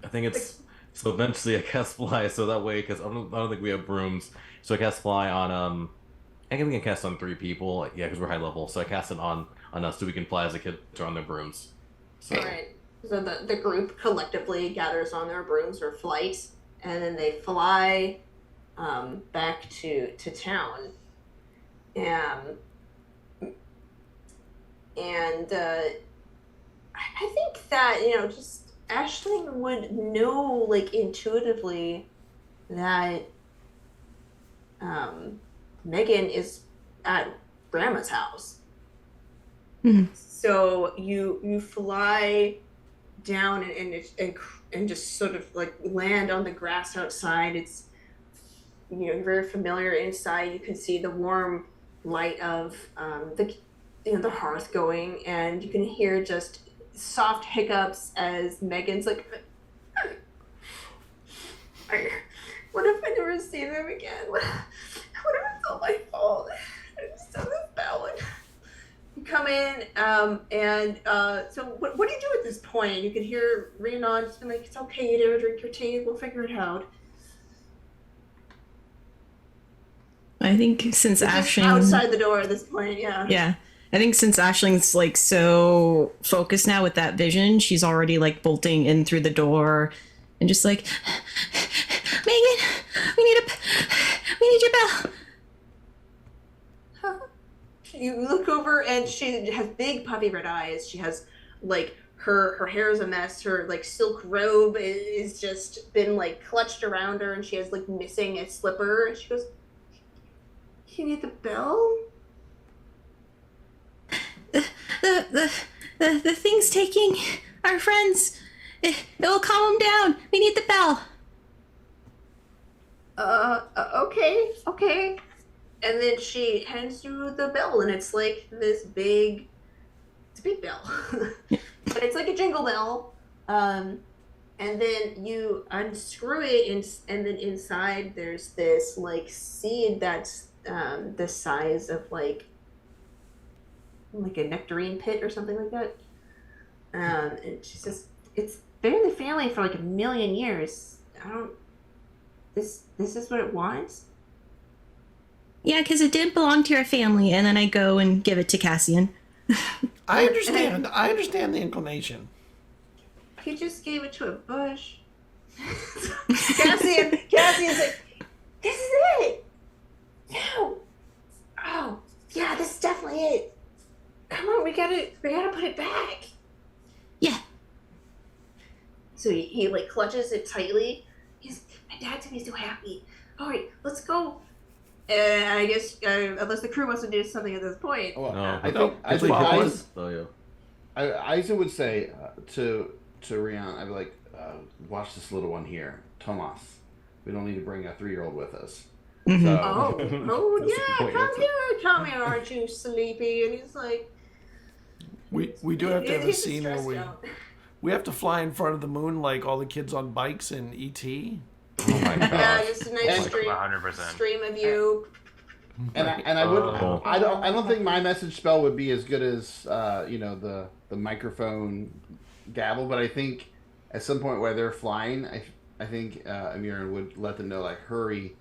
I think it's so eventually I cast fly, so that way because I don't think we have brooms, so I cast fly on I think we can cast on 3 people. Yeah, because we're high level, so I cast it on us so we can fly as a kid on their brooms. So. All right. So the group collectively gathers on their brooms or flight, and then they fly back to town. And I think that, just Aisling would know, intuitively that Megan is at Grandma's house. Mm-hmm. So you fly down and just sort of land on the grass outside. It's very familiar inside. You can see the warm light of the hearth going, and you can hear just soft hiccups as Megan's like, what if I never see them again? What if it's all my fault? I just done this bad one. You come in, so what do you do at this point? You can hear Rhiannon just being like, it's okay, you never drink your tea, we'll figure it out. I think since Aisling... outside the door at this point, yeah. Yeah. I think since Aisling's so focused now with that vision, she's already bolting in through the door and just Megan, we need your bell. Huh? You look over and she has big puffy red eyes. She has her hair is a mess. Her silk robe is just been clutched around her, and she has missing a slipper. And she goes, "You need the bell?" The thing's taking our friends. It will calm them down. We need the bell. Okay. And then she hands you the bell, and it's this big, it's a big bell, but it's a jingle bell. And then you unscrew it, and then inside there's this seed that's the size of a nectarine pit or something like that. And she says, it's been in the family for 1,000,000 years. This is what it wants? Yeah, because it didn't belong to your family, and then I go and give it to Cassian. I understand the inclination. He just gave it to a bush. Cassian's like, this is it! No! Oh, yeah, this is definitely it. Come on, we gotta put it back. Yeah. So he clutches it tightly. My dad's gonna be so happy. All right, let's go. And I guess unless the crew wants to do something at this point. Well, No, I think yeah. Isa would say to Rhiannon, I'd be like, watch this little one here, Tomas. We don't need to bring a 3-year-old with us. Mm-hmm. So, Yeah, come here, aren't you sleepy? And he's like, we do have to have a he's scene where stressed out. we have to fly in front of the moon like all the kids on bikes in E.T. Oh my god. Yeah, just a nice 100%. stream of you. and I would I don't think my message spell would be as good as the microphone gabble, but I think at some point where they're flying, I think Emiryn would let them know hurry,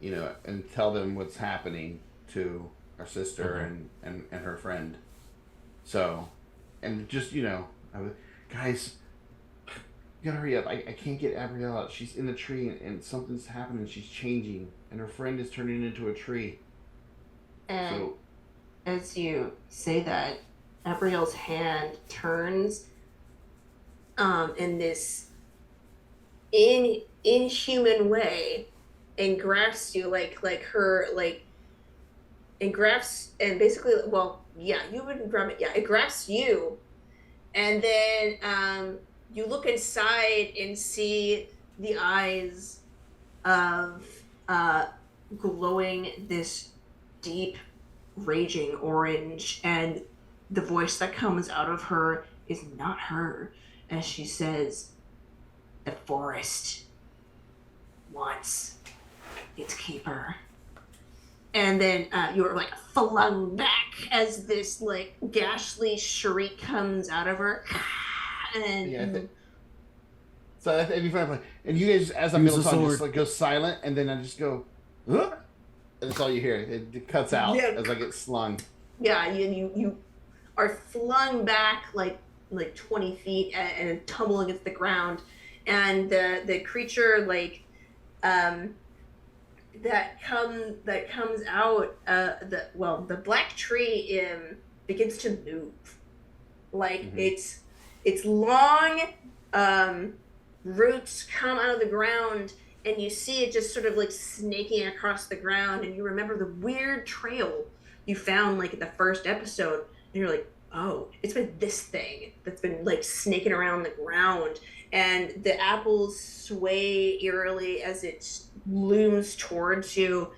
and tell them what's happening to our sister and her friend. So, and just guys, you gotta hurry up. I can't get Abrielle out. She's in the tree and something's happening. She's changing, and her friend is turning into a tree. And as you say that, Abriel's hand turns in this inhuman way and grasps you and grasps and basically you wouldn't grab it. Yeah, it grasps you, and then you look inside and see the eyes of glowing this deep raging orange, and the voice that comes out of her is not her, as she says, "The forest wants its keeper." And then you're like flung back as this like ghastly shriek comes out of her. And so that'd be fun. And you guys, as I'm middle talking, just like go silent, and then I just go, huh? And that's all you hear. It cuts out as I get slung. Yeah, you are flung back like 20 feet and tumble against the ground, and the creature that comes out the black tree begins to move, like its long roots come out of the ground, and you see it just sort of like snaking across the ground, and you remember the weird trail you found like in the first episode, and you're like, oh, it's been this thing that's been like snaking around the ground, and the apples sway eerily as it looms towards you,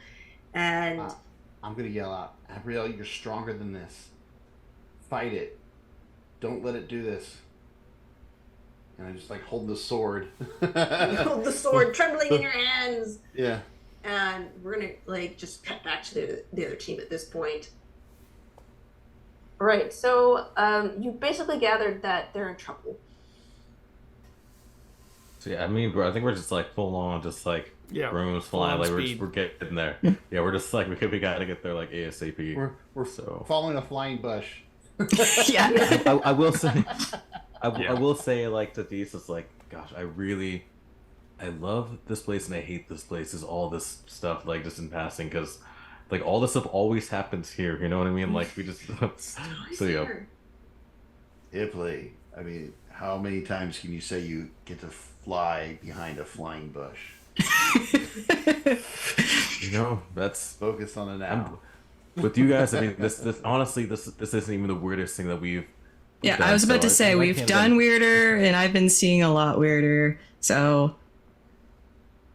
and I'm gonna yell out, Abriel, you're stronger than this. Fight it. Don't let it do this. And I just like hold the sword. You hold the sword trembling in your hands. Yeah. And we're gonna like just cut back to the other team at this point. All right, so you basically gathered that they're in trouble. So yeah, I mean, I think we're just like full on, just like brooms flying, like we're getting there. Yeah, we're just like we gotta get there like ASAP. We're so following a flying bush. Yeah. I will say, I will say like to these, it's like, gosh, I love this place and I hate this place. Is all this stuff like just in passing, because like all this stuff always happens here. You know what I mean? Like we just so yeah. Ipley, I mean, how many times can you say you get to fly behind a flying bush? You know, that's focus on it now. With you guys, I mean, this honestly, this isn't even the weirdest thing that we've. Yeah, done, I was about to say we've done weirder, and I've been seeing a lot weirder. So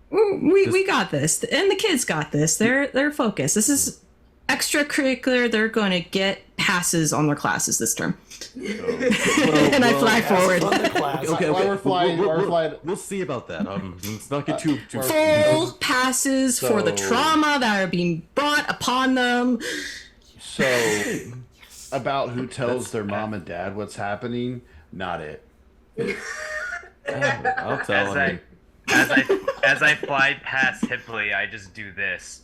we got this, and the kids got this. They're focused. This is extracurricular. They're going to get passes on their classes this term. And I fly forward. Okay. We're flying. We'll see about that. Let's not get too full passes for the trauma that are being brought upon them. So, about who tells their mom and dad what's happening? Not it. I'll tell them. As I fly past Hipley, I just do this.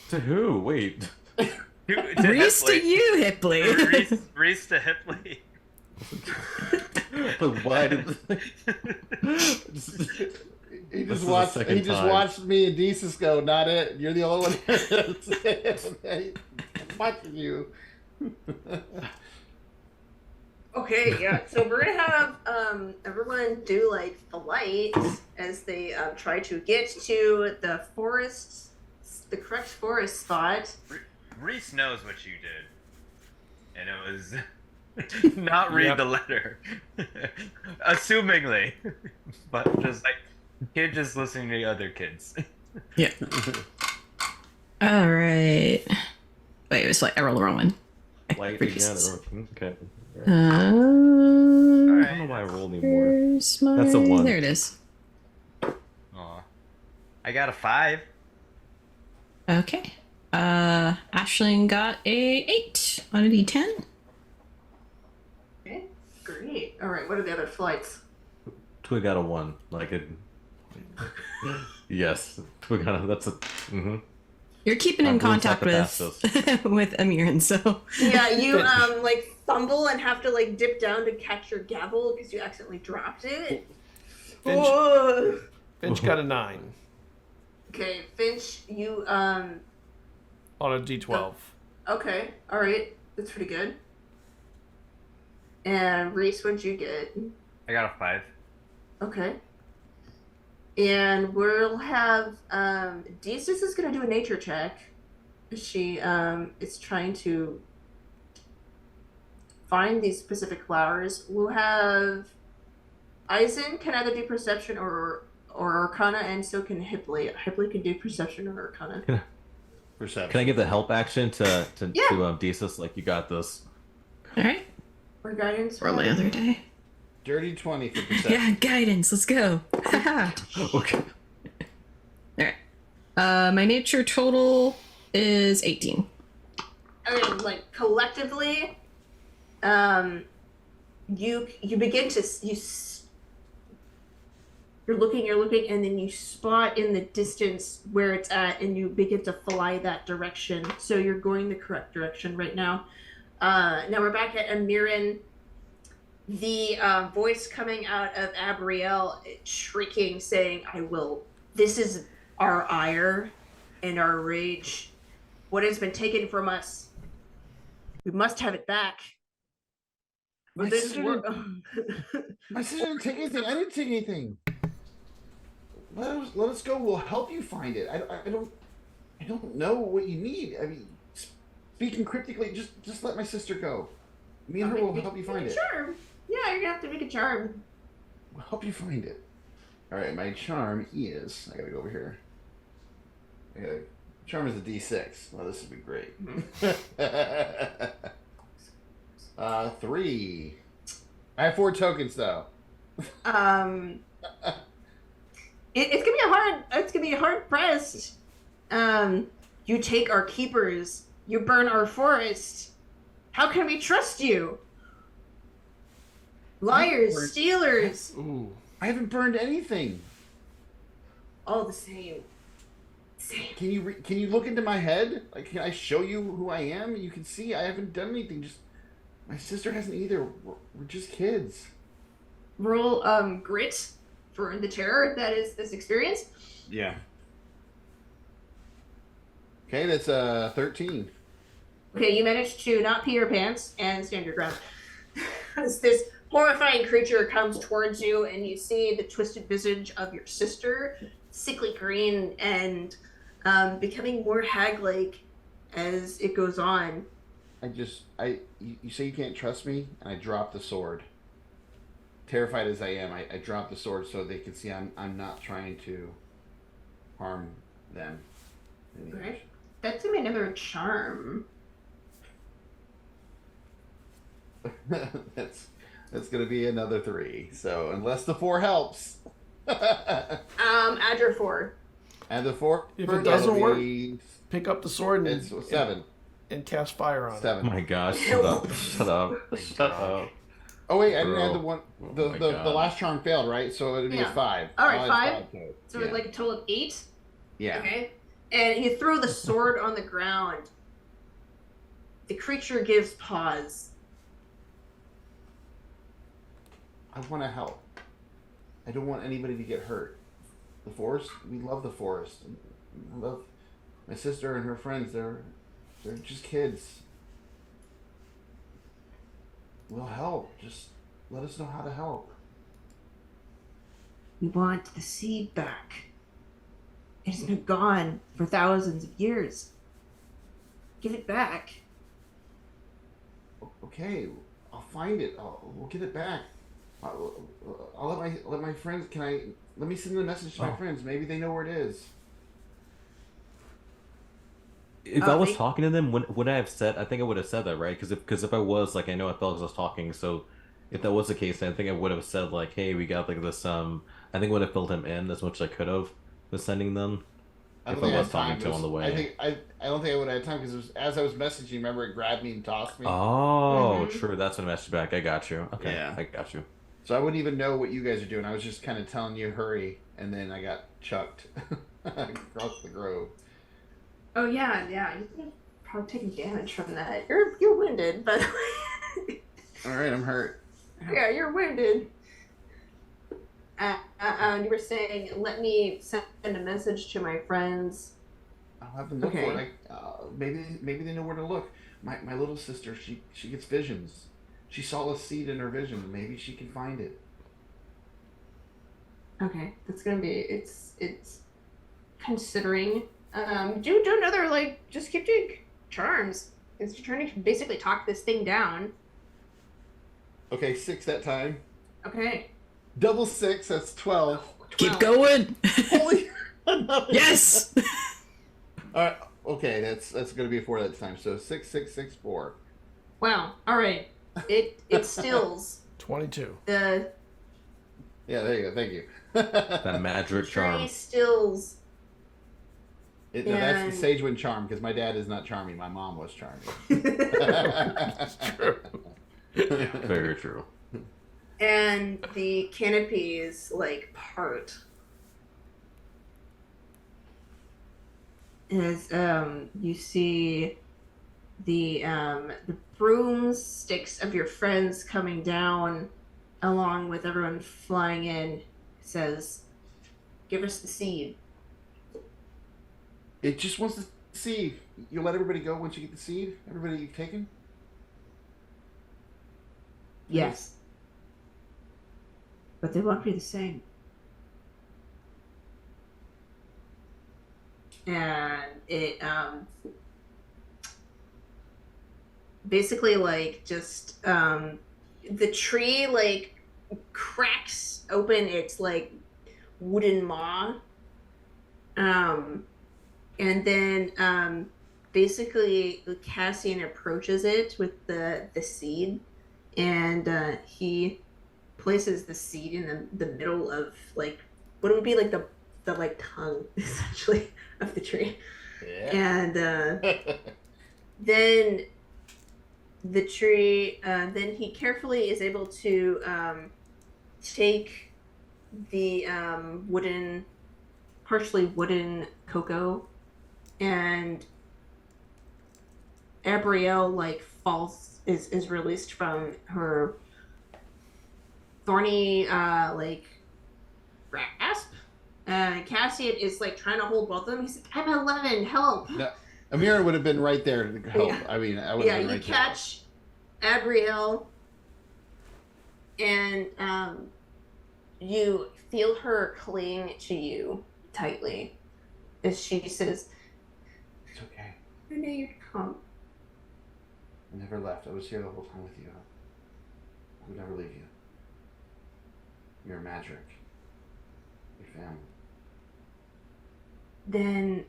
To who? Wait. Rhys to you, Hipley. Rhys to Hipley. But why did he just watched me and Desus go, not it. You're the only one watching you. Okay, yeah. So we're gonna have everyone do like the lights as they try to get to the forest, the correct forest spot. Rhys knows what you did, and it was not read the letter, assumingly, but just like kid just listening to other kids. Yeah. All right. Wait, it was like I rolled the wrong one. Light again. Okay. I don't know why I rolled anymore. That's a 1. There it is. Aw. I got a 5. Okay. Aisling got a 8 on a D10. Okay, great. All right, what are the other flights? Twig got a 1. Like it. Yes, Twig got a. That's a. Mm-hmm. You're keeping in contact with Emiryn, so. Yeah, you like fumble and have to like dip down to catch your gavel because you accidentally dropped it. Finch got a 9. Okay, Finch, you On a D12. Okay, all right, that's pretty good. And Rhys, what'd you get? I got a 5. Okay. And we'll have Deezus is gonna do a nature check. She is trying to find these specific flowers. We'll have Eisen can either do perception or arcana, and so can Hipley. Hipley can do perception or arcana. Perception. Can I give the help action to Desus? Like, you got this. All right. Or guidance. Or my other day. Dirty 20 for perception. Yeah, guidance. Let's go. Okay. All right. My nature total is 18. Okay, like collectively, you begin to you're looking, and then you spot in the distance where it's at, and you begin to fly that direction. So you're going the correct direction right now. Now we're back at Emiryn. The voice coming out of Abrielle, shrieking, saying, "I will. This is our ire and our rage. What has been taken from us, we must have it back." My sister didn't take anything. I didn't take anything. Let us go. We'll help you find it. I don't know what you need. I mean, speaking cryptically, just let my sister go. Me and her will help you find it. Charm. Yeah, you're gonna have to make a charm. We'll help you find it. All right, my charm is. I gotta go over here. Charm is a D6. Well, this would be great. 3. I have 4 tokens though. It's gonna be a hard pressed. You take our keepers. You burn our forest. How can we trust you? Liars, stealers. Ooh. I haven't burned anything. All the same. Can you look into my head? Like, can I show you who I am? You can see I haven't done anything. Just my sister hasn't either. We're just kids. Roll grit for the terror that is this experience. Yeah. Okay, that's 13. Okay, you managed to not pee your pants and stand your ground. As this horrifying creature comes towards you, and you see the twisted visage of your sister, sickly green and becoming more hag-like as it goes on. You say you can't trust me, and I drop the sword. Terrified as I am, I drop the sword so they can see I'm not trying to harm them. Okay. That's gonna be another charm. That's gonna be another 3. So unless the 4 helps. Add your 4. Add the 4. If it doesn't work, pick up the sword and it's 7. And cast fire on 7. Oh my gosh! Shut up! Shut up! Shut up! Oh wait, I didn't add the one. Oh The last charm failed, right? So it'd be a 5. All right, I'll 5. add 5 So it's like a total of 8. Yeah. Okay. And you throw the sword on the ground. The creature gives pause. I want to help. I don't want anybody to get hurt. The forest, we love the forest. I love my sister and her friends. They're just kids. We'll help. Just let us know how to help. We want the seed back. It has been gone for thousands of years. Give it back. Okay, I'll find it. We'll get it back. I'll let my friends. Let me send a message to my friends. Maybe they know where it is. If I was talking to them, would I have said? I think I would have said that, right? Because if I was, like, I know I felt I was talking. So if that was the case, I think I would have said, like, hey, we got like this. I think I would have filled him in as much as I could have with sending them. If I was talking to him on the way. I don't think I would have had time because as I was messaging, remember it grabbed me and tossed me. Oh, true. That's when I messaged back. I got you. Okay, yeah. I got you. So I wouldn't even know what you guys are doing. I was just kind of telling you hurry, and then I got chucked across the grove. Oh yeah. You're probably taking damage from that. You're winded, by the way. All right, I'm hurt. Yeah, you're winded. You were saying, let me send a message to my friends. I'll have them look for it. Maybe they know where to look. My little sister, she gets visions. She saw a seed in her vision. Maybe she can find it. Okay, that's gonna be it's considering. Do another just keep doing charms. Because you're trying to basically talk this thing down. Okay, 6 that time. Okay. Double 6, that's 12. Keep going. Holy Yes. All right. Okay, that's gonna be a 4 that time. So 6, 6, 6, 4. Wow. All right. It stills 22. the Yeah, there you go. Thank you. That magic charm. tree stills. No, that's the Sagewind charm because my dad is not charming. My mom was charming. True. Very true. And the canopies part. As you see the broomsticks of your friends coming down, along with everyone flying in, says, "Give us the seed." It just wants to see. You'll let everybody go once you get the seed? Everybody taken? Yes. But they won't be the same. And it basically the tree cracks open its wooden maw. And then basically Cassian approaches it with the seed, and he places the seed in the middle of what would be the tongue essentially of the tree. Yeah. And then the tree then he carefully is able to take the partially wooden cocoa, and Abrielle falls is released from her thorny grasp. Cassian is trying to hold both of them. He's like, "I'm 11, help!" No, Emiryn would have been right there to help. Yeah. I mean, I would have been right you catch Abrielle, and you feel her cling to you tightly as she says, It's okay. "I knew you'd come." I never left. I was here the whole time with you. I would never leave you. You're magic. Your family. Then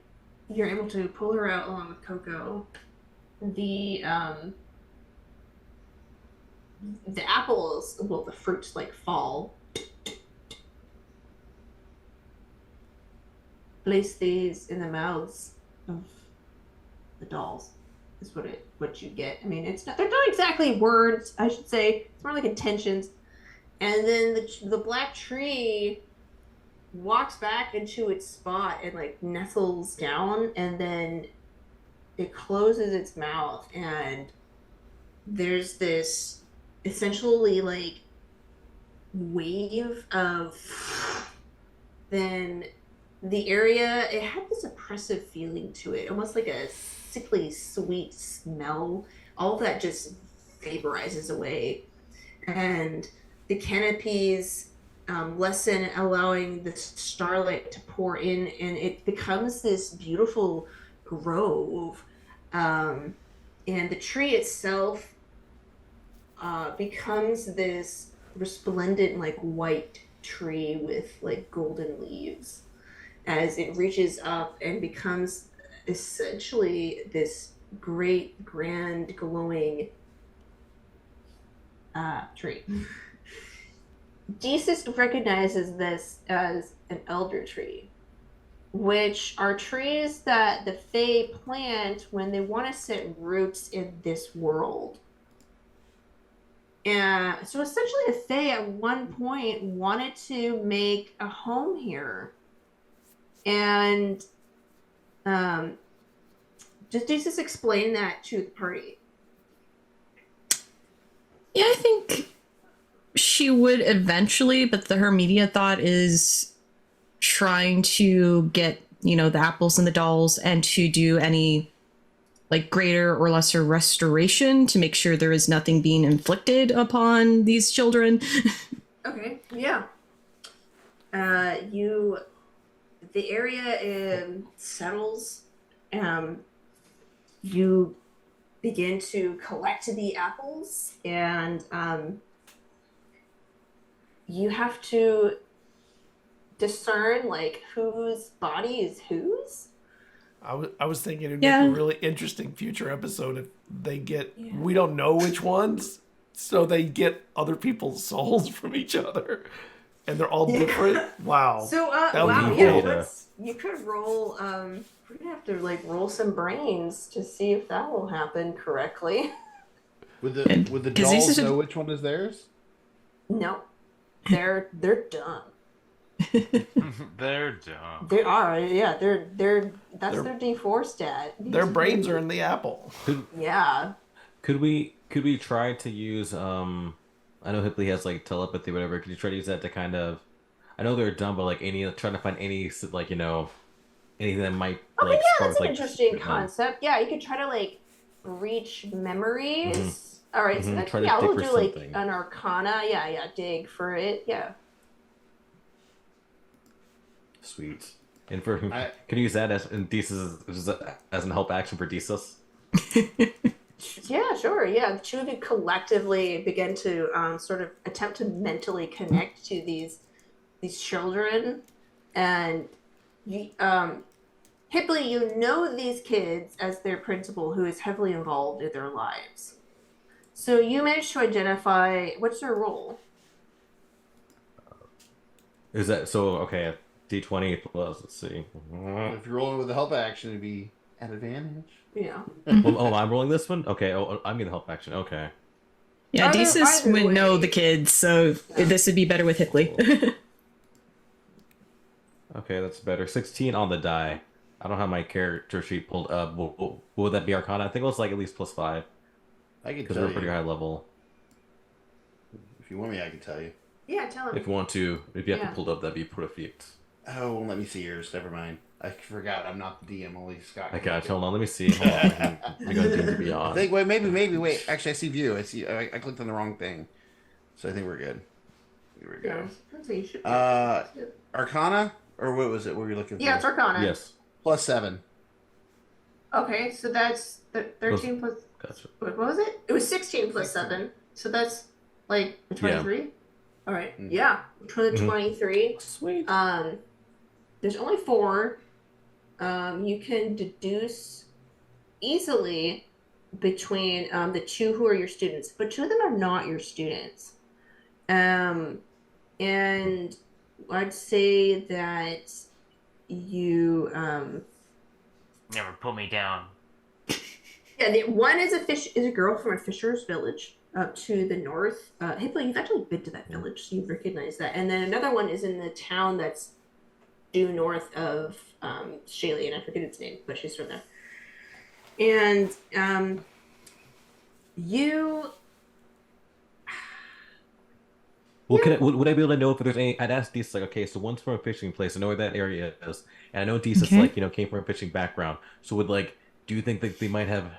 you're able to pull her out along with Coco. The apples, the fruits fall. Place these in the mouths of the dolls. Is what you get. I mean, they're not exactly words, I should say. It's more like intentions. And then the black tree walks back into its spot and nestles down, and then it closes its mouth, and there's this essentially wave of then the area, it had this oppressive feeling to it, almost like a sickly sweet smell. All of that just vaporizes away, and the canopies lessen, allowing the starlight to pour in, and it becomes this beautiful grove. And the tree itself becomes this resplendent white tree with golden leaves as it reaches up and becomes essentially this great, grand, glowing tree. Jesus recognizes this as an elder tree, which are trees that the Fae plant when they want to set roots in this world. And so essentially the Fae at one point wanted to make a home here. And does Jesus explain that to the party? Yeah, I think she would eventually, but her immediate thought is trying to get, the apples and the dolls and to do any like greater or lesser restoration to make sure there is nothing being inflicted upon these children. Okay, yeah. The area settles. You begin to collect the apples, and you have to discern like whose body is whose. I was thinking it'd make a really interesting future episode if they get we don't know which ones, so they get other people's souls from each other, and they're all different. Wow. So that would be cool. You could roll. We're gonna have to like roll some brains to see if that will happen correctly. Would the dolls know which one is theirs? No, they're dumb. They're dumb. They are, yeah. That's their D4 stat. Their brains are in the apple. Yeah. Could we try to use I know Hipley has like telepathy, whatever. Could you try to use that to kind of? I know they're dumb, but like trying to find any like anything that might. Okay, like, yeah, that's an like, interesting concept. Yeah, you could try to like reach memories. Mm-hmm. All right, so that's, we'll do like an Arcana. Yeah, dig for it. Yeah. Sweet. And for can you use that as an help action for Desus? Yeah, sure. Yeah, the two of you collectively begin to sort of attempt to mentally connect to these children, and you, Hipley, you know these kids as their principal, who is heavily involved in their lives. So you managed to identify what's their role. Is that so? Okay. D20 plus, let's see. If you're rolling with the help action, it'd be at advantage. Yeah. I'm rolling this one? Okay, I'm going to help action. Okay. Yeah, Desus would know the kids, so this would be better with Hipley. Okay, that's better. 16 on the die. I don't have my character sheet pulled up. Would that be Arcana? I think it was like at least +5. I can tell you. Because we're pretty high level. If you want me, I can tell you. Yeah, tell him. If you want to, if you have to pull it up, that'd be perfect. Oh, let me see yours. Never mind. I forgot. I'm not the DM. Only Scott. I got you. Hold on. Let me see. Hold on. I got to be on. Maybe. Wait. Actually, I see view. I see. I clicked on the wrong thing. So I think we're good. Here we go. Arcana, or what was it? What were you looking for? Yeah, it's Arcana. Yes. +7. Okay, so that's 13 plus. Gotcha. What was it? It was 16 plus 7. So that's like 23. Yeah. All right. Mm-hmm. Yeah, for the 23. Sweet. There's only 4. You can deduce easily between the 2 who are your students, but 2 of them are not your students. And I'd say that you never pull me down. Yeah, one is a girl from a fisher's village up to the north. Hipley, you've actually been to that village, so you recognize that. And then another one is in the town that's due north of Shaylee, and I forget its name, but she's from there. And you... Well, would I be able to know if there's any? I'd ask Desus, like, okay, so one's from a fishing place. I know where that area is, and I know Desus, came from a fishing background. So do you think that they might have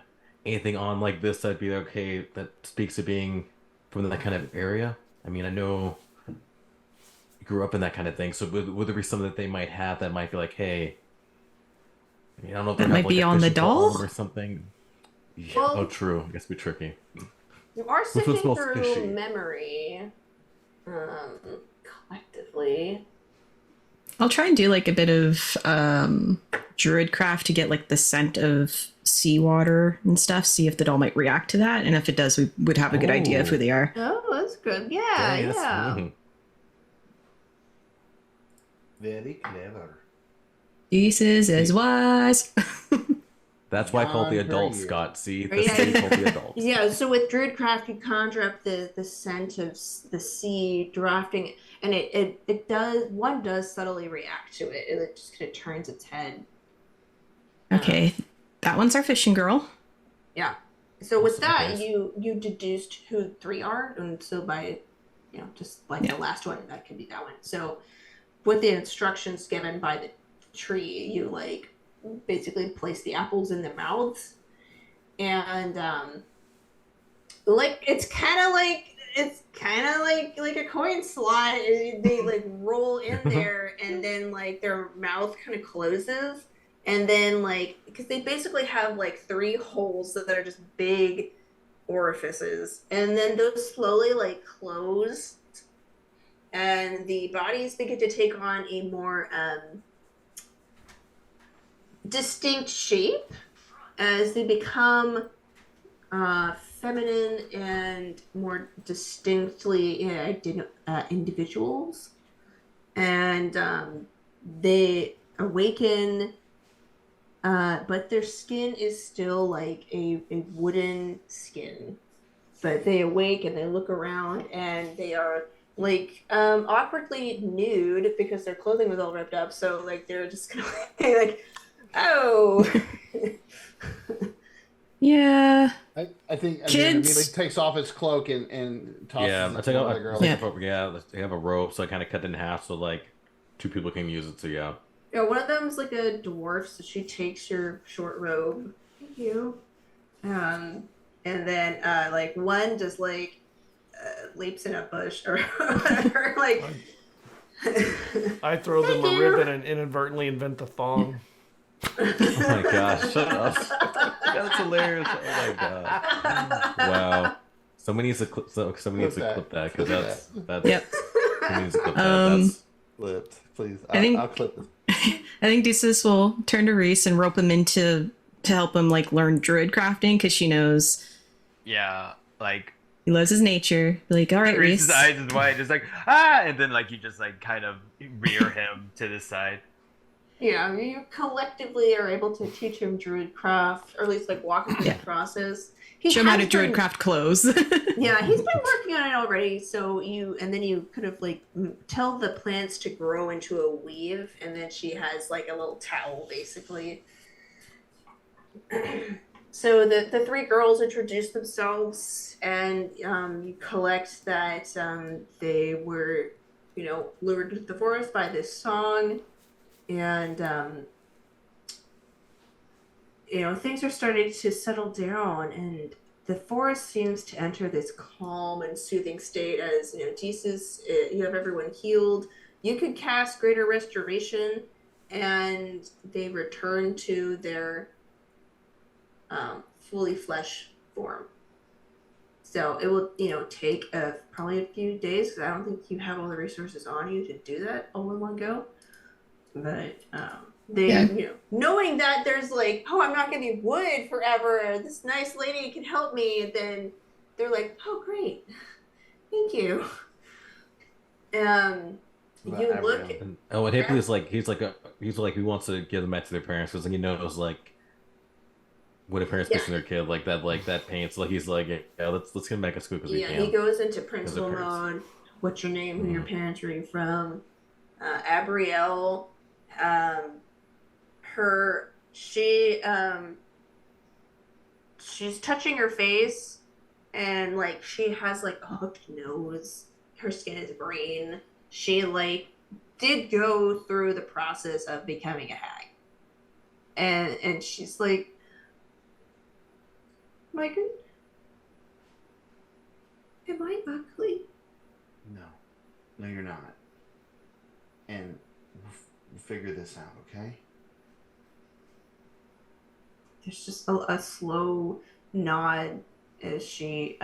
anything on like this that'd be okay that speaks to being from that kind of area? I mean, I know you grew up in that kind of thing, so would there be something that they might have that might be like, hey, I don't know if that might be on the doll or something. Yeah. Well, true. I guess it'd be tricky. You are sifting through memory. Collectively. I'll try and do like a bit of druidcraft to get like the scent of seawater and stuff, see if the doll might react to that, and if it does, we would have a good idea of who they are. Oh, that's good. Yeah. Very clever. Desus is wise. That's why I called the adults, Scott. See? That's why I called the adults. Yeah, so with Druidcraft, you conjure up the scent of the sea drafting, and it does subtly react to it. It just kind of turns its head. Okay, that one's our fishing girl. Yeah. So with that, you deduced who 3 are, and so by just like the last one, that could be that one. So with the instructions given by the tree, you like basically place the apples in their mouths, and like it's kind of like a coin slot. They like roll in there, and then like their mouth kind of closes, and then like because they basically have like 3 holes that are just big orifices, and then those slowly like close, and the bodies begin to take on a more distinct shape as they become feminine and more distinctly individuals, and they awaken, but their skin is still like a wooden skin. But they awake and they look around, and they are like awkwardly nude because their clothing was all ripped up. So like they're just kind of like oh. Yeah. I think Kids. immediately takes off his cloak and tosses it to one of the girls. They have a rope, so I kind of cut it in half so like 2 people can use it. So yeah. Yeah, one of them's like a dwarf, so she takes your short robe. Thank you. And then like one just like leaps in a bush or like. I throw them a ribbon and inadvertently invent the thong. Oh my gosh, shut up. That's hilarious. Oh my god. Wow. Somebody needs to clip that because that's Yep. somebody needs to clip that. That's Clipped, please. I'll clip this. I think Desus will turn to Rhys and rope him to help him like learn druid crafting because she knows. Yeah, like He loves his nature. Like, all right, Rhys. Rhys's eyes is wide, just like and then like you just like kind of rear him to the side. Yeah, you collectively are able to teach him druid craft, or at least like walk him through the process. Show him how to druid craft clothes. Yeah, he's been working on it already. So you kind of like tell the plants to grow into a weave, and then she has like a little towel basically. So the 3 girls introduce themselves, and you collect that they were, lured to the forest by this song, and things are starting to settle down, and the forest seems to enter this calm and soothing state as, Desus, you have everyone healed. You could cast Greater Restoration, and they return to their fully flesh form. So it will, take probably a few days, because I don't think you have all the resources on you to do that all in one go. But they, knowing that there's like, oh, I'm not going to be wood forever, this nice lady can help me, and then they're like, oh, great, thank you. You look. What Hippie is like, he's like he wants to give them back to their parents because he knows like when a parent's missing their kid like that pain. So like he's like, yeah, let's get him back at school because we can. He goes into principal mode. What's your name? Who your parents? Where are you from? Abrielle. She's touching her face, and like she has like a hooked nose. Her skin is green. She like did go through the process of becoming a hag, and she's like, Micah, am I ugly? No, you're not. And we'll figure this out, okay? There's just a slow nod as she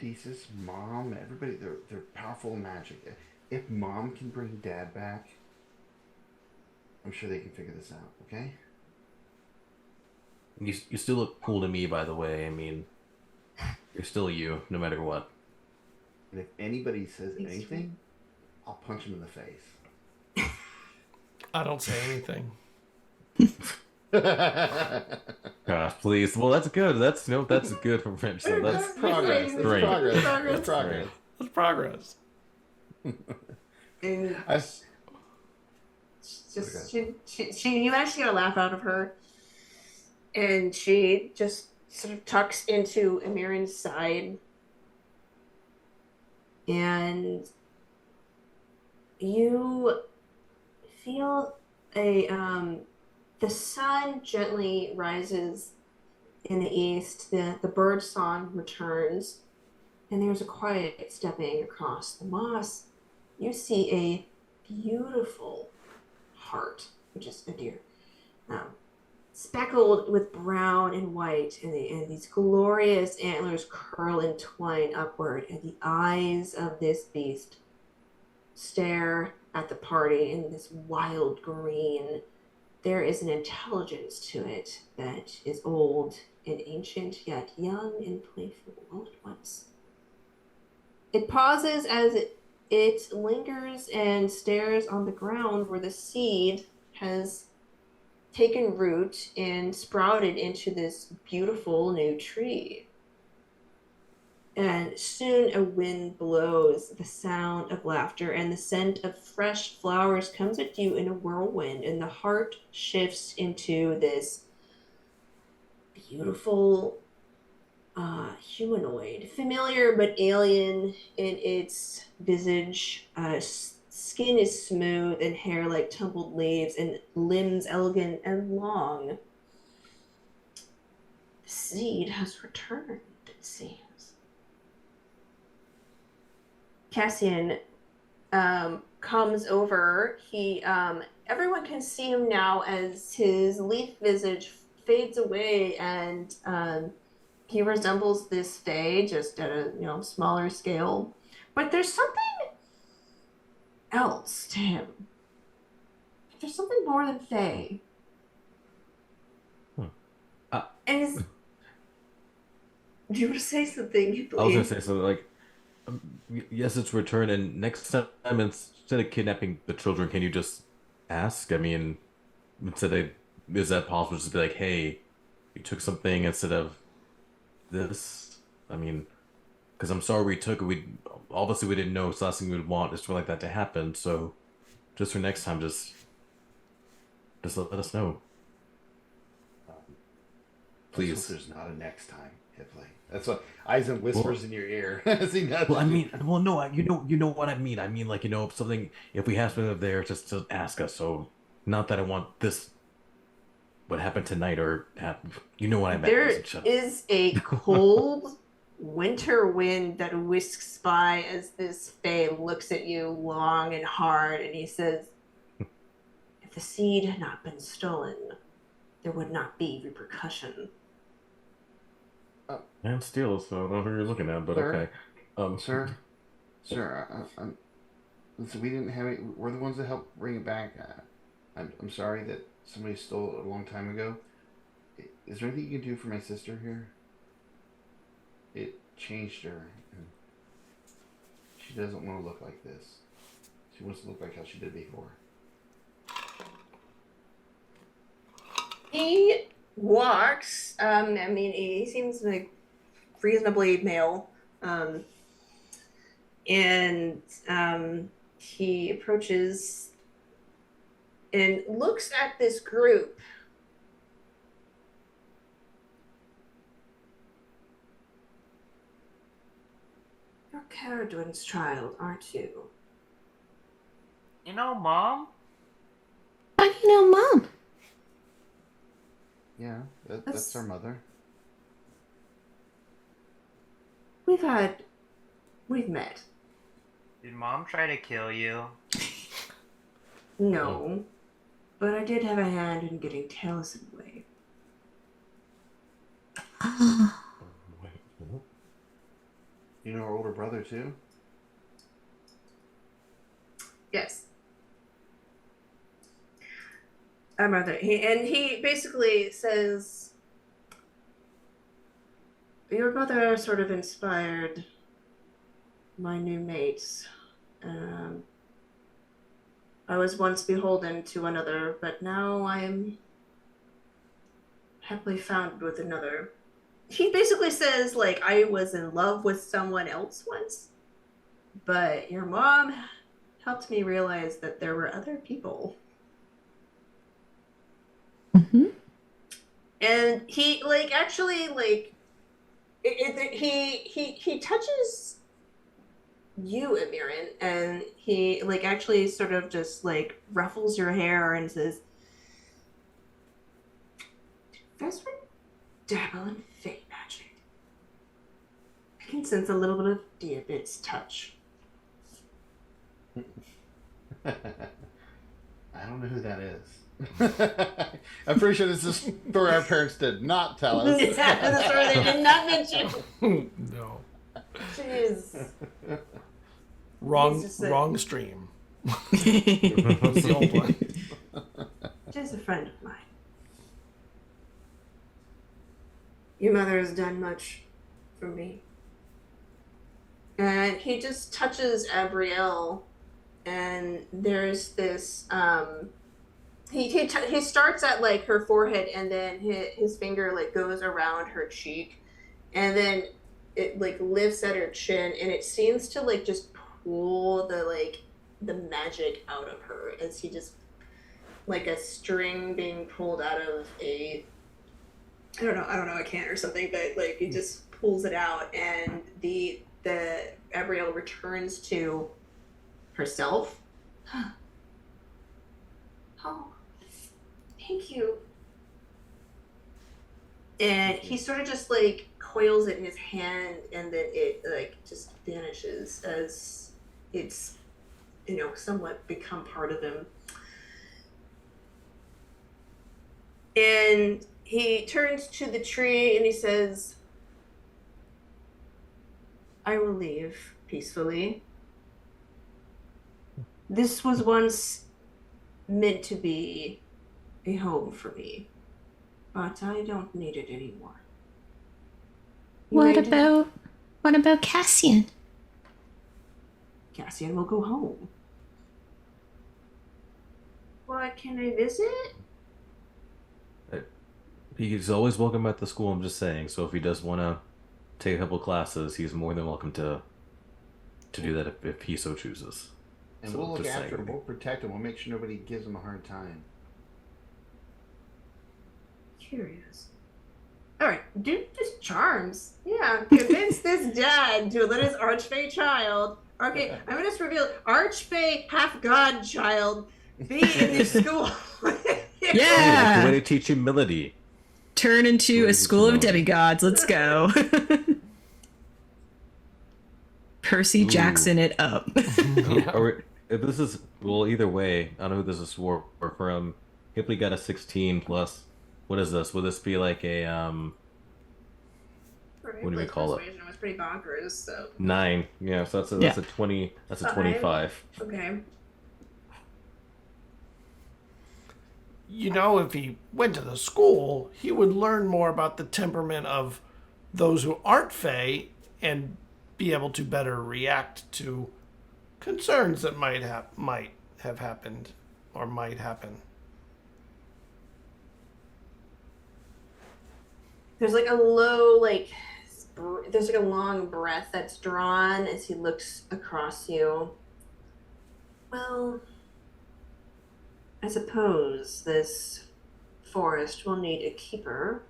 Desus, Mom, everybody, they're powerful in magic. If Mom can bring Dad back, I'm sure they can figure this out, okay? You still look cool to me, by the way. I mean, you're still you, no matter what. And if anybody says anything, I'll punch him in the face. I don't say anything. Gosh, please. Well, that's good. That's good for French. So that's progress. great. That's progress. That's progress. And she you managed to get a laugh out of her, and she just sort of tucks into Emiryn's side, and you feel the sun gently rises in the east, the bird song returns, and there's a quiet stepping across the moss. You see a beautiful heart, which is a deer, speckled with brown and white, and these glorious antlers curl and twine upward, and the eyes of this beast stare at the party in this wild green. There is an intelligence to it that is old and ancient, yet young and playful all at once. It pauses as it lingers and stares on the ground where the seed has taken root and sprouted into this beautiful new tree. And soon a wind blows, the sound of laughter and the scent of fresh flowers comes at you in a whirlwind, and the heart shifts into this beautiful humanoid, familiar but alien in its visage. Skin is smooth and hair like tumbled leaves, and limbs elegant and long. The seed has returned, it seems. Cassian comes over. Everyone can see him now as his leaf visage fades away, and he resembles this fae, just at a smaller scale. But there's something else to him. There's something more than fae. And do you want to say something? I was gonna say something like, yes, it's returned, and next time instead of kidnapping the children, can you just ask? I mean, is that possible? Just be like, hey, you took something instead of this. I mean, because I'm sorry we took it. We obviously we didn't know it's the last thing we'd want is for like that to happen. So, just for next time, just let us know. Please. There's not a next time, Hipley. That's what Eisen whispers in your ear. Well, I mean, no, you know what I mean. I mean, like, if we have something there, just to ask us. So, not that I want this, what happened tonight, or you know what I meant. There is a cold winter wind that whisks by as this fae looks at you long and hard, and he says, if the seed had not been stolen, there would not be repercussion. And steal, so I don't know who you're looking at, but sir? Okay. Sir, listen, we didn't have it. We're the ones that helped bring it back. I'm sorry that somebody stole it a long time ago. Is there anything you can do for my sister here? It changed her. And she doesn't want to look like this. She wants to look like how she did before. He walks. He seems like reasonably male. And he approaches and looks at this group. You're Caradwin's child, aren't you? You know, Mom? How do you know Mom? Yeah, that's our mother. We've met. Did Mom try to kill you? No, but I did have a hand in getting Taliesin away. You know our older brother too? Yes. Our mother. He basically says, your mother sort of inspired my new mates. I was once beholden to another, but now I am happily found with another. He basically says, like, I was in love with someone else once, but your mom helped me realize that there were other people. Mm-hmm. And he, like, actually, like, he touches you, Emiryn, and he like actually sort of just like ruffles your hair and says, "Professor dabble in fey magic. I can sense a little bit of Diabit's touch." I don't know who that is. I'm pretty sure this is a story our parents did not tell us. Yeah, the story they did not mention. No. Jeez. Wrong stream. That's the old one. Just a friend of mine. Your mother has done much for me. And he just touches Abrielle, and there's this he starts at like her forehead, and then his finger like goes around her cheek, and then it like lifts at her chin, and it seems to like just pull the magic out of her as he just like a string being pulled out of a I don't know a can or something, but like he just pulls it out, and the Abrielle returns to herself. Oh, thank you. And he sort of just like coils it in his hand, and then it like just vanishes as it's somewhat become part of him. And he turns to the tree and he says, "I will leave peacefully. This was once meant to be a home for me, but I don't need it anymore." What about Cassian? Cassian will go home. What, can I visit? He's always welcome at the school, I'm just saying. So if he does want to take a couple classes, he's more than welcome to do that if he so chooses. And So we'll look just after saying. him. We'll protect him. We'll make sure nobody gives him a hard time. Curious. Alright, do this charms. Yeah, convince this dad to let his archfey child, okay, I'm gonna just reveal archfey half-god child be in this school. Yeah! The way to teach humility. Turn into a school of demigods. Let's go. Percy Jackson it up. This is, well, either way, I don't know who this is for from. Hipley got a 16 plus. What is this? Will this be like a, what do we call it? Persuasion was pretty bonkers, so. 9. Yeah, so that's a 20, that's a 25. Okay. If he went to the school, he would learn more about the temperament of those who aren't Fae and be able to better react to concerns that might have happened or might happen. There's like a there's like a long breath that's drawn as he looks across you. Well, I suppose this forest will need a keeper.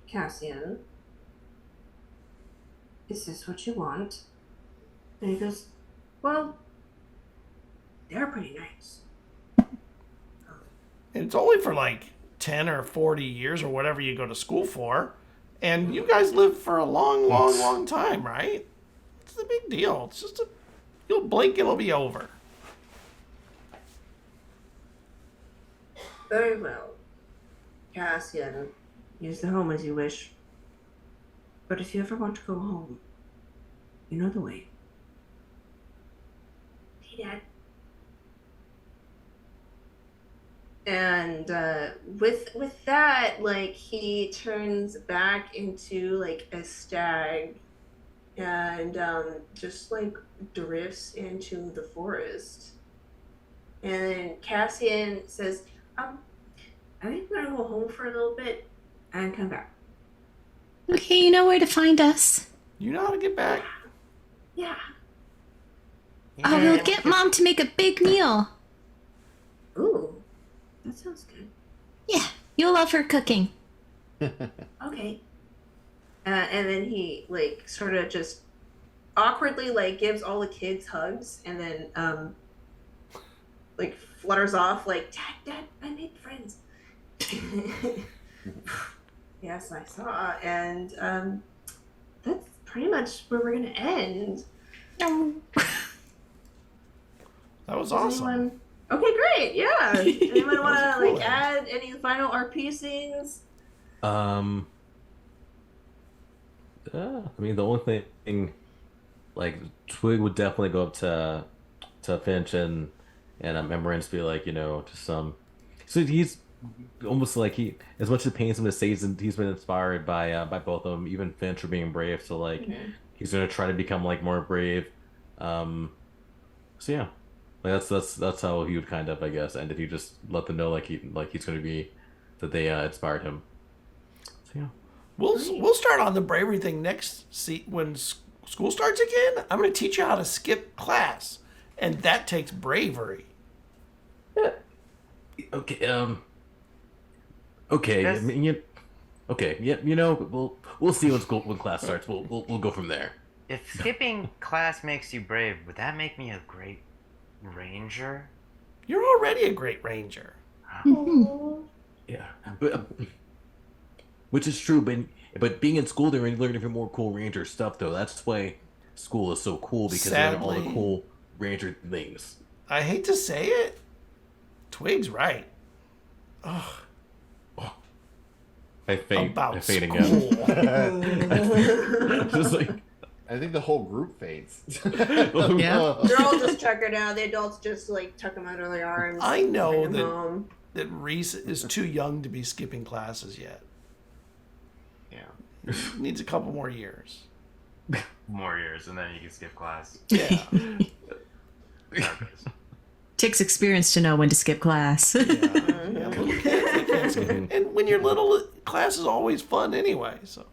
Cassian, is this what you want? And he goes, well, they're pretty nice. And it's only for like 10 or 40 years or whatever you go to school for. And you guys live for a long time, right? It's a big deal. It's just you'll blink, it'll be over. Very well. Cassian, use the home as you wish. But if you ever want to go home, you know the way. Hey, Dad. And with that, like, he turns back into like a stag and just like drifts into the forest. And then Cassian says, I think we're gonna go home for a little bit and come back. Okay, you know where to find us. You know how to get back? Yeah. I will get Mom to make a big meal. Ooh, that sounds good. Yeah, you'll love her cooking. Okay. And then he like sort of just awkwardly like gives all the kids hugs and then like flutters off like Dad, I made friends. Yes, I saw, and that's pretty much where we're gonna end. No. That was awesome. Okay, great. Yeah. Anyone want to cool like add any final RP scenes? I mean, the only thing, like, Twig would definitely go up to Finch and Emiryn to be like, just some. So he's almost like as much as it pains him to say he's been inspired by both of them, even Finch for being brave. So like, he's gonna try to become like more brave. So yeah, like that's how he would kind of, I guess, end it. He just let them know he's gonna be that they inspired him. So yeah. We'll start on the bravery thing next. When school starts again, I'm going to teach you how to skip class, and that takes bravery. Okay. Okay. I mean, okay. Yeah. We'll see when class starts. We'll go from there. If skipping class makes you brave, would that make me a great ranger? You're already a great ranger. Yeah, but which is true. But being in school, they're learning even more cool ranger stuff, though. That's why school is so cool, because they have all the cool ranger things. I hate to say it, Twig's right. Ugh. I'm fading school. out. Just like, I think the whole group fades. Yeah. They're all just checkered out. The adults just like tuck them under their arms. I know bring them home. that Rhys is too young to be skipping classes yet. Yeah. He needs a couple more years. More years, and then you can skip class. Yeah. Takes experience to know when to skip class. Yeah, little kids, they can't skip. And when you're little, class is always fun anyway. So.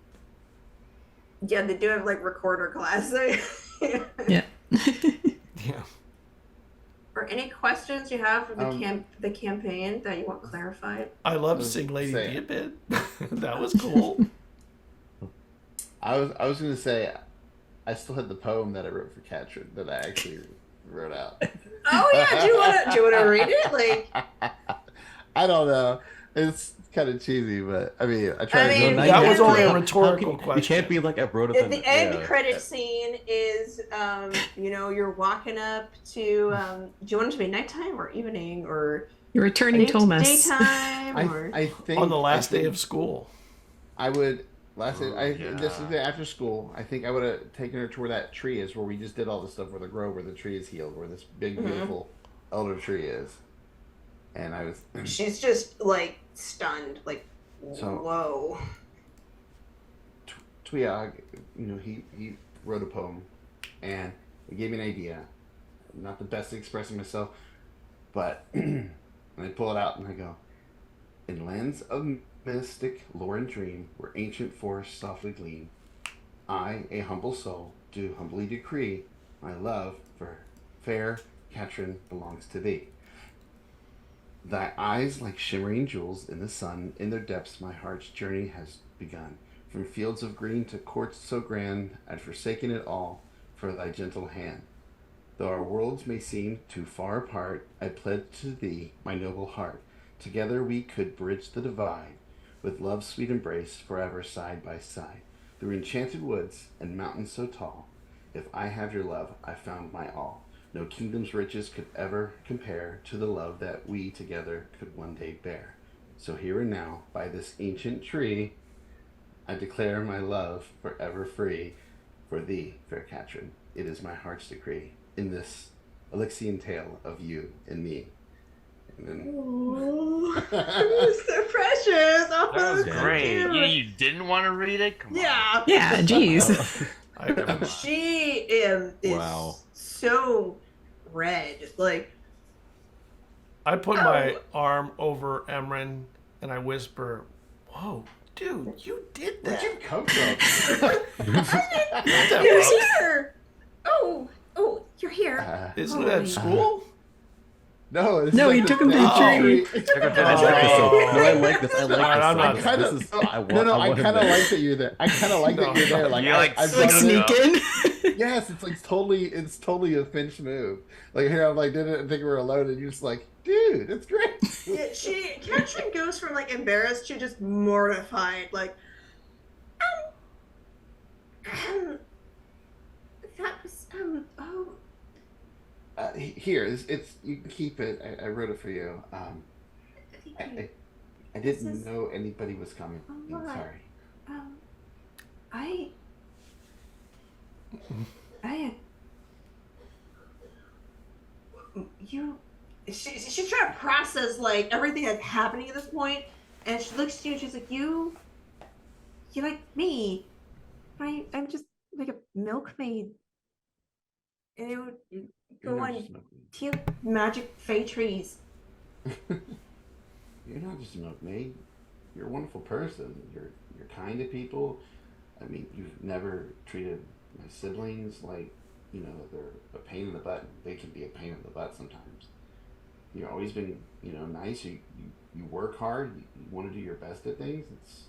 Yeah, they do have like recorder class. Yeah. Yeah. Or any questions you have for the campaign that you want clarified? I love seeing Lady Diabid. That was cool. I was gonna say, I still had the poem that I wrote for Katrin that I actually wrote out. Oh yeah, do you wanna read it? Like, I don't know. It's kind of cheesy, but I mean, I tried. That was only a rhetorical question. You can't be like, I wrote it. At the end credit scene is, you're walking up to. Do you want it to be nighttime or evening or? You're returning Thomas. Daytime or. I think on the last day of school. I would. This is after school. I think I would have taken her to where that tree is, where we just did all the stuff, where the grove, where the tree is healed, where this big, beautiful elder tree is. And I was. She's just like stunned, like, whoa. Twiog, he wrote a poem, and it gave me an idea. Not the best at expressing myself, but I pull it out and I go, in lands of mystic lore and dream, where ancient forests softly gleam, I, a humble soul, do humbly decree, my love for fair Katrin belongs to thee. Thy eyes like shimmering jewels in the sun, in their depths my heart's journey has begun. From fields of green to courts so grand, I'd forsaken it all for thy gentle hand. Though our worlds may seem too far apart, I pledge to thee my noble heart. Together we could bridge the divide, with love's sweet embrace forever side by side. Through enchanted woods and mountains so tall, if I have your love, I found my all. No kingdom's riches could ever compare to the love that we together could one day bear. So here and now, by this ancient tree, I declare my love forever free. For thee, fair Katrin, it is my heart's decree, in this Elixian tale of you and me. And then... so precious. Oh, That was so great. cute. You didn't want to read it? Come on. Yeah. Yeah, jeez. I She is Wow. so red. Like, I put my arm over Emiryn and I whisper, "Whoa, dude, you did that." Where'd you come from? you're here. Oh, you're here. Isn't it at school? No, No, he took him to the tree. No, I like this. I like I'm not- this. I This is. I kind of want him like there. that you're there. I kind of like that you're there. Like, You're like I Like brought it sneak up. in. Yes, it's totally a Finch move. Like here, I'm like, didn't think we were alone, and you're just like, dude, it's great. Yeah, Katrin goes from like embarrassed to just mortified. Like, that was oh. Here, it's you can keep it. I wrote it for you. I didn't know anybody was coming. I'm sorry. I you. She's trying to process like everything that's happening at this point, and she looks to you and she's like, you like me. I'm just like a milkmaid. And it would go on teal magic fey trees. You're not just a milkmaid. You're a wonderful person. You're kind to people. I mean, you've never treated my siblings like, they're a pain in the butt. They can be a pain in the butt sometimes. You've always been, nice. You work hard. You want to do your best at things.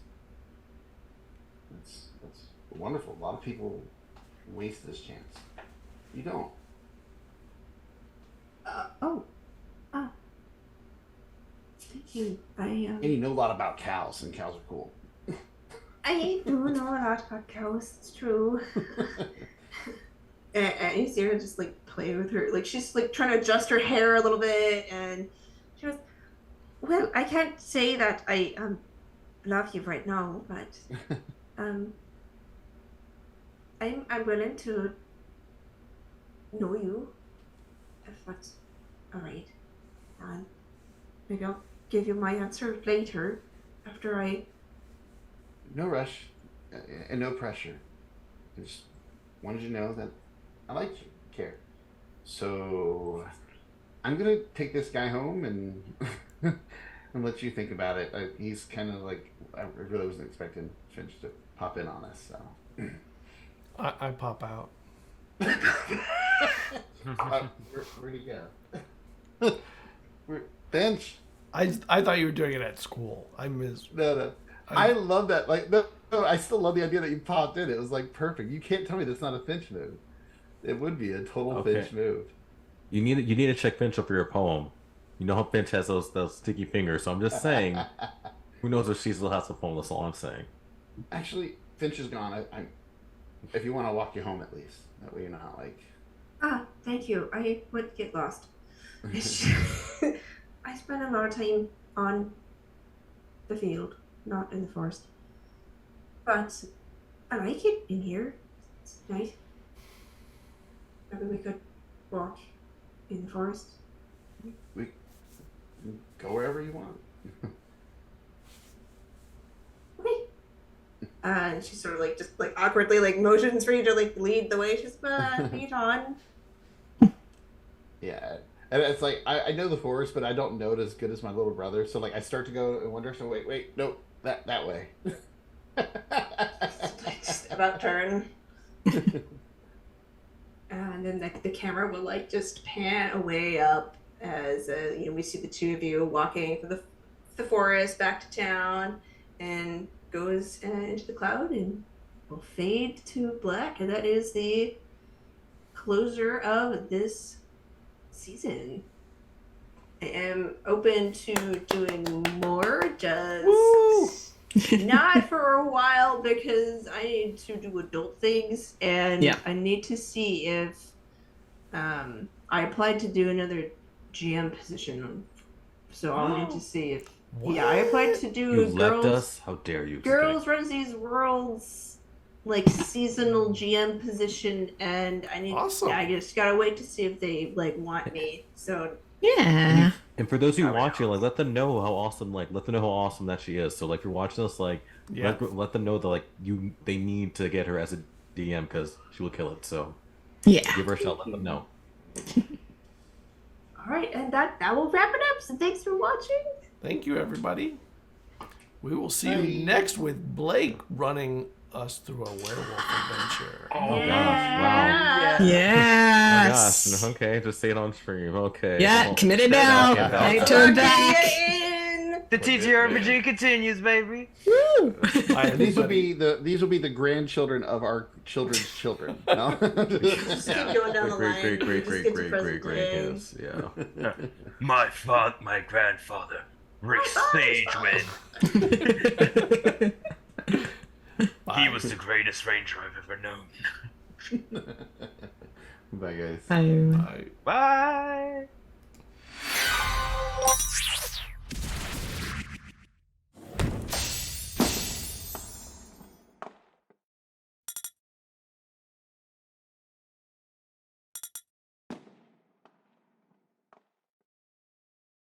That's wonderful. A lot of people waste this chance. You don't. Thank you. And you know a lot about cows, and cows are cool. I do know a lot about cows. It's true. and you see her just like play with her, like she's like trying to adjust her hair a little bit, and she goes, "Well, I can't say that I love you right now, but I'm willing to know you, if that's all right. And maybe I'll give you my answer later, after I." No rush, and no pressure. I just wanted you to know that I like you, care. So I'm gonna take this guy home and and let you think about it. He's kind of like, I really wasn't expecting Finch to pop in on us. So I pop out. Where'd he go? Finch. I thought you were doing it at school. I missed. No. I love that. Like, no, I still love the idea that you popped in. It was like perfect. You can't tell me that's not a Finch move. It would be a total Finch move. You need to check Finch up for your poem. You know how Finch has those sticky fingers. So I'm just saying, who knows if she still has a poem? That's all I'm saying. Actually, Finch is gone. If you want to walk you home at least, that way you're not like. Thank you. I would get lost. I spend a lot of time on the field, not in the forest. But I like it in here. It's nice. Maybe we could walk in the forest. We go wherever you want. Okay. She sort of like just like awkwardly like motions for you to like lead the way. She's lead on. Yeah. And it's like, I know the forest, but I don't know it as good as my little brother. So, like, I start to go in one direction. Wait, no, that way. Just about turn. And then the camera will, like, just pan away up as, we see the two of you walking through the forest back to town, and goes into the cloud and will fade to black. And that is the closer of this season. I am open to doing more, just not for a while because I need to do adult things, and I need to see if I applied to do another GM position, so I'll need to see if I applied to do you left us. How dare you? Girls Runs These Worlds, like seasonal GM position, and I need. Awesome. I just gotta wait to see if they like want me. So yeah. And for those who watching, like, let them know how awesome that she is. So, like, if you're watching this, like, let them know that like they need to get her as a DM because she will kill it. So give her a shot. Let them know. All right, and that will wrap it up. So thanks for watching. Thank you, everybody. We will see you next with Blake running us through a werewolf adventure. Oh gosh! Wow. Yes. Oh gosh. Okay, just say it on stream. Okay. Yeah, committed now. I turn back. In The TTRPG continues, baby. Woo! These will be the grandchildren of our children's children. No? Just keep going down the line. Great. Yeah. My grandfather, Rhys Sageman. He was the greatest ranger I've ever known. Bye, guys. Bye. Bye.